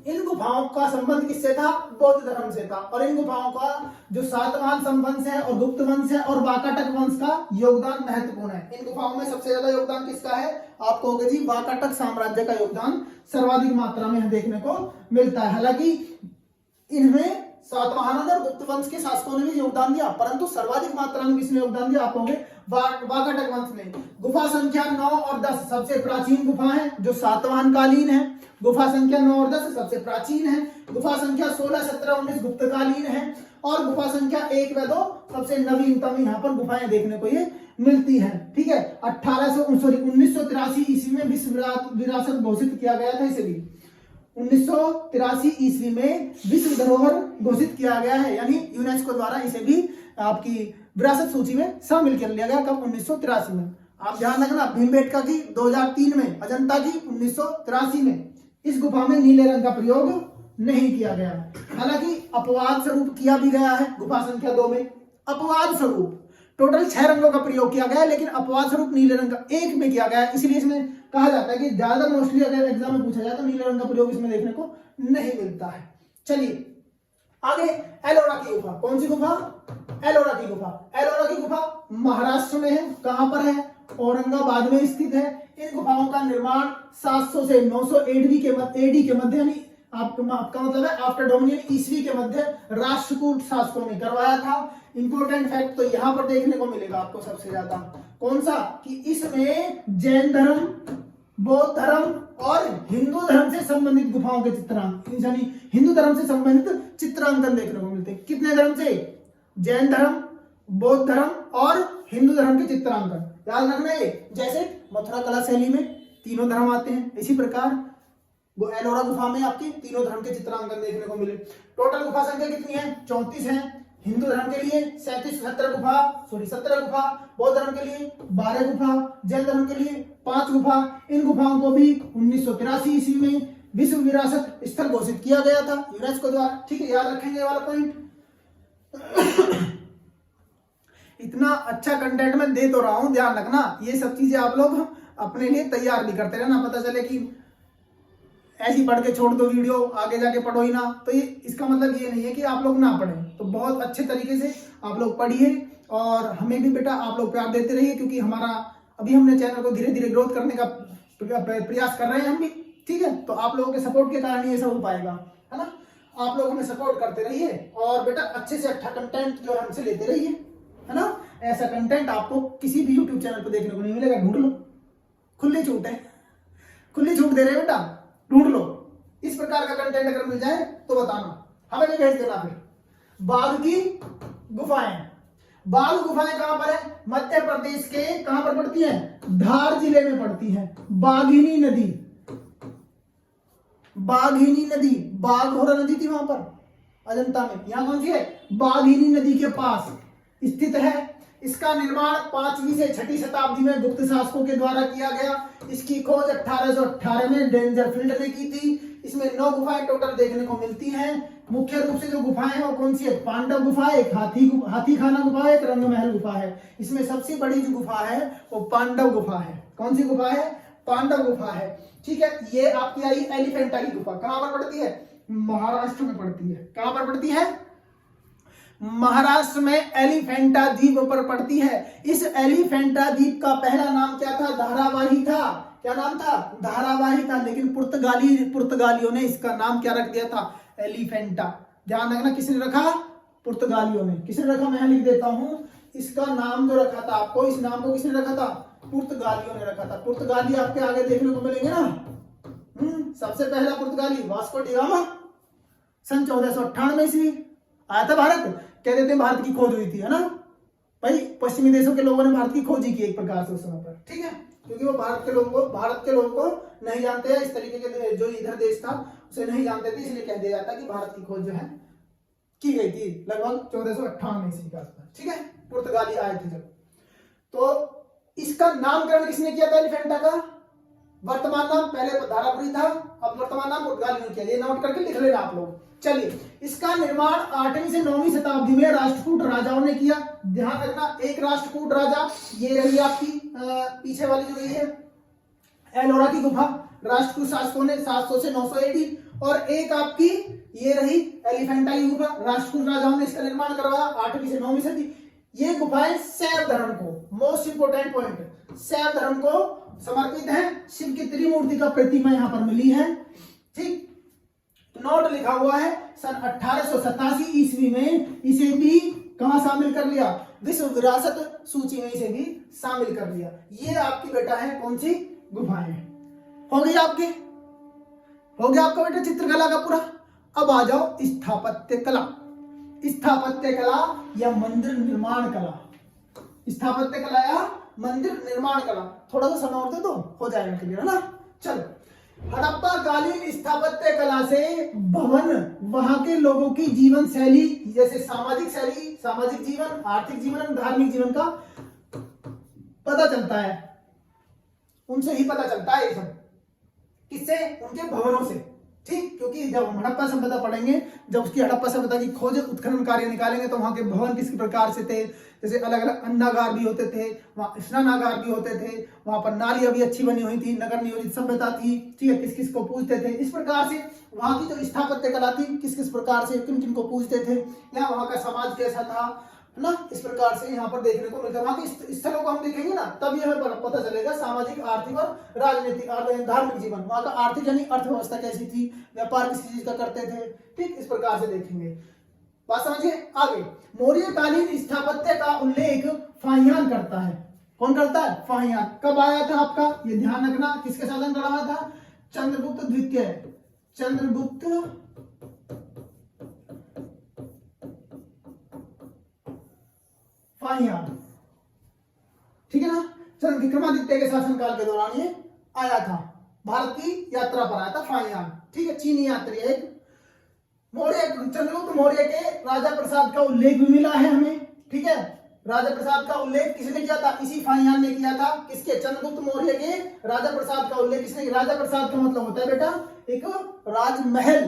इन गुफाओं का संबंध किससे था? बौद्ध धर्म से था। और इन गुफाओं का जो सातवाहन संवंश है और गुप्त वंश है और वाकाटक वंश का योगदान महत्वपूर्ण है। इन गुफाओं में सबसे ज्यादा योगदान किसका है? आप कहोगे जी वाकाटक साम्राज्य का योगदान सर्वाधिक मात्रा में देखने को मिलता है। हालांकि इनमें सातवाहन और गुप्त वंश के शासकों ने भी योगदान दिया, परंतु सर्वाधिक मात्रा में किसने योगदान दिया? आप कहोगे वाकाटक वंश ने। गुफा संख्या 9 और 10 सबसे प्राचीन गुफा है जो सातवाहन कालीन है। गुफा संख्या 9 और 10 सबसे प्राचीन है। गुफा संख्या 16, 17, 19 गुप्तकालीन है और गुफा संख्या 1 व 2 सबसे नवीनतम यहाँ पर गुफाएं देखने को ये मिलती है। ठीक है, 1983 ईस्वी में विश्व विरासत घोषित किया गया था। इसे भी 1983 ईस्वी में विश्व धरोहर घोषित किया गया है, यानी यूनेस्को द्वारा इसे भी आपकी विरासत सूची में शामिल कर लिया गया। कब? 1983 में। आप ध्यान रखना, भीमबेटका की 2003 में, अजंता की 1983 में। इस गुफा में नीले रंग का प्रयोग नहीं किया गया है, हालांकि अपवाद स्वरूप किया भी गया है। गुफा संख्या 2 में अपवाद स्वरूप टोटल 6 रंगों का प्रयोग किया गया है, लेकिन अपवाद स्वरूप नीले रंग का 1 में किया गया है। इसलिए इसमें कहा जाता है कि ज्यादा मोस्टली अगर एग्जाम में पूछा जाए तो नीले रंग का प्रयोग इसमें देखने को नहीं मिलता है। चलिए आगे, एलोरा की गुफा। कौन सी गुफा? एलोरा की गुफा। एलोरा की गुफा महाराष्ट्र में है। कहां पर है? औरंगाबाद में स्थित है। इन गुफाओं का निर्माण 700 से 900 एडी के मध्य यानी आपका मतलब है आफ्टर डोमिनियन ईस्वी के मध्य राष्ट्रकूट शासकों ने करवाया था। इंपॉर्टेंट फैक्ट तो यहाँ पर देखने को मिलेगा आपको सबसे ज्यादा, कौन सा, कि इसमें जैन धर्म, बौद्ध धर्म और हिंदू धर्म से संबंधित गुफाओं के चित्रांकन, यानी हिंदू धर्म से संबंधित चित्रांकन देखने को मिलते हैं। कितने धर्म से? जैन धर्म, बौद्ध धर्म और हिंदू धर्म के चित्रांकन याद रखना है। जैसे मथुरा कला शैली में तीनों धर्म आते हैं, इसी प्रकार वो एलोरा गुफा में आपके तीनों धर्म के चित्रांकन देखने को मिले। टोटल गुफा संख्या कितनी है? 34 है। हिंदू धर्म के लिए 17 गुफा, बौद्ध धर्म के लिए 12 गुफा, जैन धर्म के लिए 5 गुफा। इन गुफाओं को भी 1983 ईस्वी में विश्व विरासत स्थल घोषित किया गया था यूनेस्को द्वारा। ठीक है, याद रखेंगे वाला पॉइंट। इतना अच्छा कंटेंट मैं दे तो रहा हूं, ध्यान रखना, ये सब चीजें आप लोग अपने लिए तैयार भी करते रहना। पता चले कि ऐसी पढ़ के छोड़ दो वीडियो, आगे जाके पढ़ो ही ना, तो ये इसका मतलब ये नहीं है कि आप लोग ना पढ़ें। तो बहुत अच्छे तरीके से आप लोग पढ़िए और हमें भी बेटा आप लोग प्यार देते रहिए, क्योंकि हमारा अभी हमने चैनल को धीरे धीरे ग्रोथ करने का प्रयास कर रहे हैं हम भी। ठीक है, तो आप लोगों के सपोर्ट के कारण ये सब हो पाएगा, है ना। आप लोग हमें सपोर्ट करते रहिए और बेटा अच्छे से अच्छा कंटेंट जो हमसे लेते रहिए, है ना। ऐसा कंटेंट आपको किसी भी यूट्यूब चैनल पर देखने को नहीं मिलेगा, ढूंढ लो, खुली छूट है, खुली छूट दे रहे बेटा, ढूंढ लो। इस प्रकार का कंटेंट अगर मिल जाए तो बताना, हमें भी भेज देना। फिर बाघ की गुफाएं, बाघ गुफाएं कहां पर है? मध्य प्रदेश के कहां पर पड़ती है? धार जिले में पड़ती है। बाघिनी नदी, बाघिनी नदी, बाघोरा नदी थी वहां पर अजंता में, यहां कौन सी है? बाघिनी नदी के पास स्थित है। इसका निर्माण 5वीं से 6वीं शताब्दी में गुप्त शासकों के द्वारा किया गया। इसकी खोज 1818 में डेंजरफील्ड ने की थी। इसमें 9 गुफाएं टोटल देखने को मिलती हैं। मुख्य रूप से जो गुफाएं हैं वो कौन सी है? पांडव गुफा, एक हाथी खाना गुफा, एक रंग महल गुफा है। इसमें सबसे बड़ी जो गुफा है वो पांडव गुफा है। कौन सी गुफा है? पांडव गुफा है। ठीक है, ये आपकी आई एलिफेंटा की गुफा। कहां पर पड़ती है? महाराष्ट्र में पड़ती है। कहां पर पड़ती है? महाराष्ट्र में एलिफेंटा द्वीप पर पड़ती है। इस एलिफेंटा द्वीप का पहला नाम क्या था? धारावाही था। क्या नाम था? धारावाही था। लेकिन पुर्तगालियों ने इसका नाम क्या रख दिया था? एलिफेंटा। ध्यान रखना, किसने रखा? पुर्तगालियों ने। किसने रखा? मैं लिख देता हूं, इसका नाम जो रखा था आपको, इस नाम को किसने रखा था? पुर्तगालियों ने रखा था। पुर्तगाली आपके आगे देखने को मिलेंगे ना। सबसे पहला पुर्तगाली वास्को डी गामा, सन 1498 ईस्वी आया था भारत। कह देते हैं भारत की खोज हुई थी, है ना भाई। पश्चिमी देशों के लोगों ने भारत की खोज ही की एक प्रकार से उस समय पर। ठीक है, क्योंकि वो भारत के लोगों को नहीं जानते हैं, इस तरीके के जो इधर देश था उसे नहीं जानते थे, इसलिए कह दिया जाता कि भारत की खोज जो है की गई थी लगभग 1498 ईस्वी के आसपास। ठीक है, पुर्तगाली आए थे जब। तो इसका नामकरण किसने किया था एलिफेंटा का? वर्तमान नाम पहले धारापुरी था, अब वर्तमान नाम पुर्तगाली ने किया। ये नोट करके लिख लेना आप लोग। चलिए, इसका निर्माण 8वीं से 9वीं शताब्दी में राष्ट्रकूट राजाओं ने किया। ध्यान रखना, एक राष्ट्रकूट राजा, ये रही आपकी पीछे वाली जो रही है एलोरा की गुफा, राष्ट्रकूट शासकों ने 700 से 900 एडी, और एक आपकी ये रही एलिफेंटा की गुफा, राष्ट्रकूट राजाओं ने इसका निर्माण करवाया 8वीं से 9वीं सदी। ये गुफाएं शैव धर्म को, मोस्ट इंपोर्टेंट पॉइंट, शैव धर्म को समर्पित है। शिव की त्रिमूर्ति का प्रतिमा यहाँ पर मिली है। ठीक, नोट लिखा हुआ है सन 1887 ईस्वी में इसे भी कहां शामिल कर लिया? विश्व विरासत सूची में इसे भी शामिल कर लिया। ये आपकी बेटा है कौन सी गुफाएं? हो गई आपके, हो गया आपका बेटा चित्रकला का पूरा। अब आ जाओ स्थापत्य कला। स्थापत्य कला या मंदिर निर्माण कला, स्थापत्य कला या मंदिर निर्माण कला। थोड़ा सा समय और दे दो, हो जाएगा क्लियर, है ना। चलो, हड़प्पा कालीन स्थापत्य कला से भवन, वहां के लोगों की जीवन शैली, जैसे सामाजिक शैली, सामाजिक जीवन, आर्थिक जीवन, धार्मिक जीवन का पता चलता है। उनसे ही पता चलता है ये सब। किससे? उनके भवनों से। ठीक, क्योंकि जब हम हड़प्पा सभ्यता पढ़ेंगे, जब उसकी हड़प्पा सभ्यता की खोज उत्खनन कार्य निकालेंगे, तो वहां के भवन किस प्रकार से थे। जैसे अलग अलग अन्नागार भी होते थे, वहां स्नानागार भी होते थे, वहां पर नालियां भी अच्छी बनी हुई थी, नगर नियोजित सभ्यता थी। ठीक है, किस किस को पूजते थे, इस प्रकार से वहां की जो स्थापत्य कला थी, किस किस प्रकार से किन किन को पूजते थे, या वहां का समाज कैसा था, है ना। इस प्रकार से यहाँ पर देखने को मिलता है। वहां के स्थलों को हम देखेंगे ना, तब ये हमें पता चलेगा सामाजिक, आर्थिक और राजनीतिक धार्मिक जीवन, वहां का आर्थिक यानी अर्थव्यवस्था कैसी थी, व्यापार किसी चीज का करते थे, ठीक, इस प्रकार से देखेंगे। बात समझिए आगे। मौर्यकालीन स्थापत्य का उल्लेख फाहियान करता है। कौन करता है? फाहियान। कब आया था आपका, ये ध्यान रखना, किसके शासन काल आया था? चंद्रगुप्त द्वितीय, चंद्रगुप्त फाहियान, ठीक है ना। चंद्र विक्रमादित्य के शासनकाल के दौरान ये आया था, भारत की यात्रा पर आया था फाहियान, ठीक है, चीनी यात्री है। चंद्रगुप्त मौर्य के राजा प्रसाद का उल्लेख भी मिला है हमें, ठीक है। राजा प्रसाद का उल्लेख किसने किया था? इसी फाहियान ने किया था। किसके? चंद्रगुप्त मौर्य के राजा प्रसाद का उल्लेख किसने? राजा प्रसाद का मतलब होता है बेटा एक राजमहल,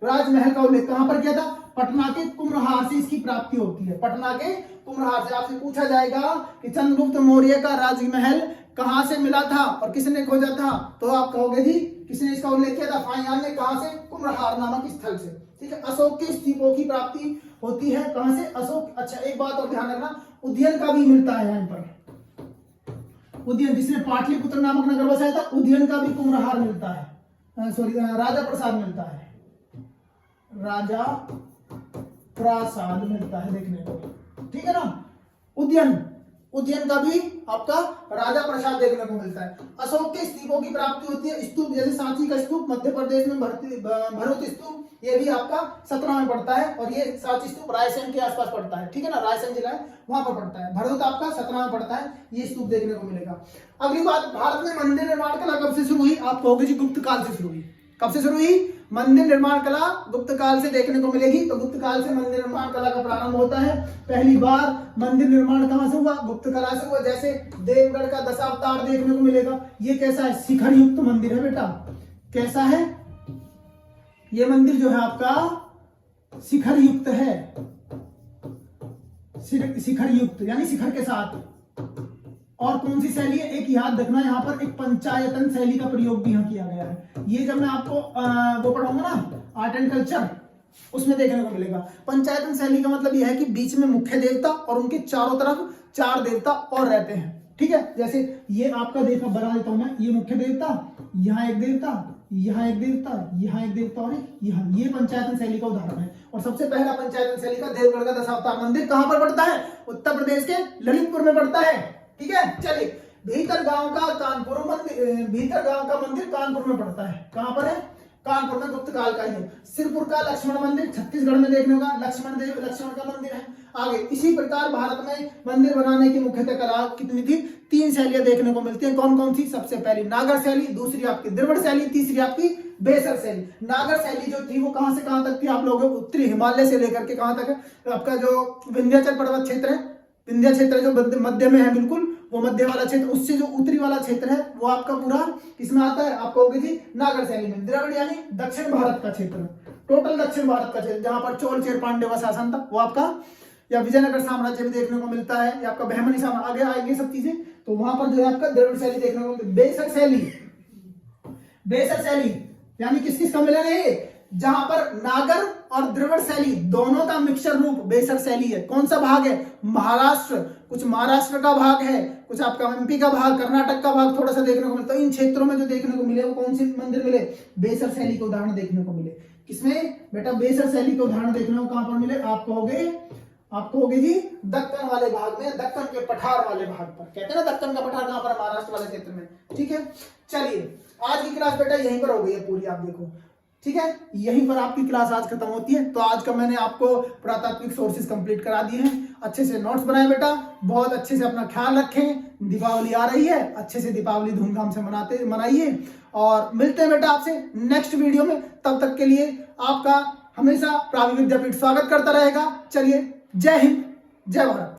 राजमहल का उल्लेख कहां पर किया था? पटना के कुम्भहार से इसकी प्राप्ति होती है। पटना के कुम्भहार से आपसे पूछा जाएगा कि चंद्रगुप्त मौर्य का राजमहल कहां से मिला था और किसने खोजा था, तो आप कहोगे जी किसने इसका उल्लेख किया था? फाहियान ने। कहां से? कुम्भहार नामक स्थल से, ठीक है। अशोक के स्तूपों की प्राप्ति होती है कहां से? अशोक। अच्छा, एक बात और ध्यान रखना, उदयन का भी मिलता है यहाँ पर। उदयन जिसने पाटलिपुत्र नामक नगर बसाया था, उदयन का भी कुम्भहार मिलता है, सॉरी राजा प्रसाद मिलता है, राजा प्रसाद मिलता है देखने को, ठीक है ना। उदयन, उज्जैन का भी आपका राजा प्रसाद देखने को मिलता है। अशोक के स्तूपों की प्राप्ति होती है। स्तूप जैसे सांची का स्तूप मध्य प्रदेश में, भरूच स्तूप ये भी आपका 17 में पड़ता है, और ये सांची स्तूप रायसेन के आसपास पड़ता है, ठीक है ना, रायसेन जिला है वहां पर पड़ता है। भरूच आपका 17 में पड़ता है, ये स्तूप देखने को मिलेगा। अगली बात, भारत में मंदिर निर्माण कला कब से शुरू हुई? आप कहोगे जी गुप्त काल से शुरू हुई। कब से शुरू हुई? मंदिर निर्माण कला गुप्त काल से देखने को मिलेगी। तो गुप्त काल से मंदिर निर्माण कला का प्रारंभ होता है। पहली बार मंदिर निर्माण कहां से हुआ? गुप्त कला से हुआ। जैसे देवगढ़ का दशावतार देखने को मिलेगा। ये कैसा है? शिखर युक्त मंदिर है बेटा। कैसा है ये मंदिर? जो है आपका शिखर युक्त है, शिखर युक्त यानी शिखर के साथ। और कौन सी शैली है? एक याद रखना, यहाँ पर एक पंचायतन शैली का प्रयोग भी यहाँ किया गया है। ये जब मैं आपको वो पढ़ाऊंगा ना, आर्ट एंड कल्चर, उसमें देखने को मिलेगा। पंचायतन शैली का मतलब यह है कि बीच में मुख्य देवता और उनके चारों तरफ 4 देवता और रहते हैं, ठीक है। जैसे ये आपका देखा, बना देता हूं मैं, ये मुख्य देवता, यहाँ एक देवता, यहाँ एक देवता, यहाँ एक देवता और यहाँ, ये पंचायतन शैली का उदाहरण है। और सबसे पहला पंचायतन शैली का देवगढ़ का दशावतार मंदिर कहां पर पड़ता है? उत्तर प्रदेश के ललितपुर में पड़ता है, ठीक है। चलिए, भीतर गांव का कानपुर मंदिर, भीतर गांव का मंदिर कानपुर में पड़ता है। कहां पर है? कानपुर में, गुप्त काल का ही है। सिरपुर का लक्ष्मण मंदिर छत्तीसगढ़ में देखने का, लक्ष्मण का मंदिर है। आगे इसी प्रकार भारत में मंदिर बनाने की मुख्यतः कला कितनी थी? 3 शैलियां देखने को मिलती हैं। कौन कौन सी? सबसे पहली नागर शैली, दूसरी आपकी द्रविड़ शैली, तीसरी आपकी बेसर शैली। नागर शैली जो थी वो कहां से कहां तक थी? आप लोगों उत्तरी हिमालय से लेकर के कहां तक है? आपका जो विंध्याचल पर्वत क्षेत्र है, विंध्या क्षेत्र जो मध्य में है, बिल्कुल वो मध्य वाला क्षेत्र, उससे जो उत्तरी वाला क्षेत्र है वो आपका पूरा किसमें आता है? आप कहोगे जी नागर शैली में। द्रविड़ यानी दक्षिण भारत का क्षेत्र, टोटल दक्षिण भारत का क्षेत्र, जहां पर चोल चेर पांड्य का शासन था, वो आपका, या विजयनगर साम्राज्य भी देखने को मिलता है, या आपका बहमनी साम्राज्य, आगे आएंगे सब चीजें, तो वहां पर जो है आपका द्रविड़ शैली देखने को मिलती है। बेसर शैली, बेसर शैली यानी किस किस का मिलन है? जहां पर नागर और द्रविड़ शैली दोनों का मिक्सचर रूप बेसर शैली है। कौन सा भाग है? महाराष्ट्र, कुछ महाराष्ट्र का भाग है, कुछ आपका एमपी का भाग, कर्नाटक का भाग थोड़ा सा देखने को मिलता है। इन क्षेत्रों में जो देखने को मिले वो कौन से मंदिर मिले? बेसर शैली के उदाहरण देखने को मिले। किसमें बेटा? बेसर शैली के उदाहरण देखने को कहां पर मिले? आप कहोगे जी दक्कन वाले भाग में, दक्कन के पठार वाले भाग पर। कहते हैं ना दक्कन का पठार कहां पर? महाराष्ट्र वाले क्षेत्र में, ठीक है। चलिए, आज की क्लास बेटा यहीं पर हो गई है पूरी, आप देखो, ठीक है। यहीं पर आपकी क्लास आज खत्म होती है। तो आज का मैंने आपको पुरातात्विक सोर्सेज कंप्लीट करा दिए हैं। अच्छे से नोट्स बनाए बेटा, बहुत अच्छे से अपना ख्याल रखें। दीपावली आ रही है, अच्छे से दीपावली धूमधाम से मनाइए, और मिलते हैं बेटा आपसे नेक्स्ट वीडियो में। तब तक के लिए आपका हमेशा प्रावी विद्यापीठ स्वागत करता रहेगा। चलिए, जय हिंद, जय भारत।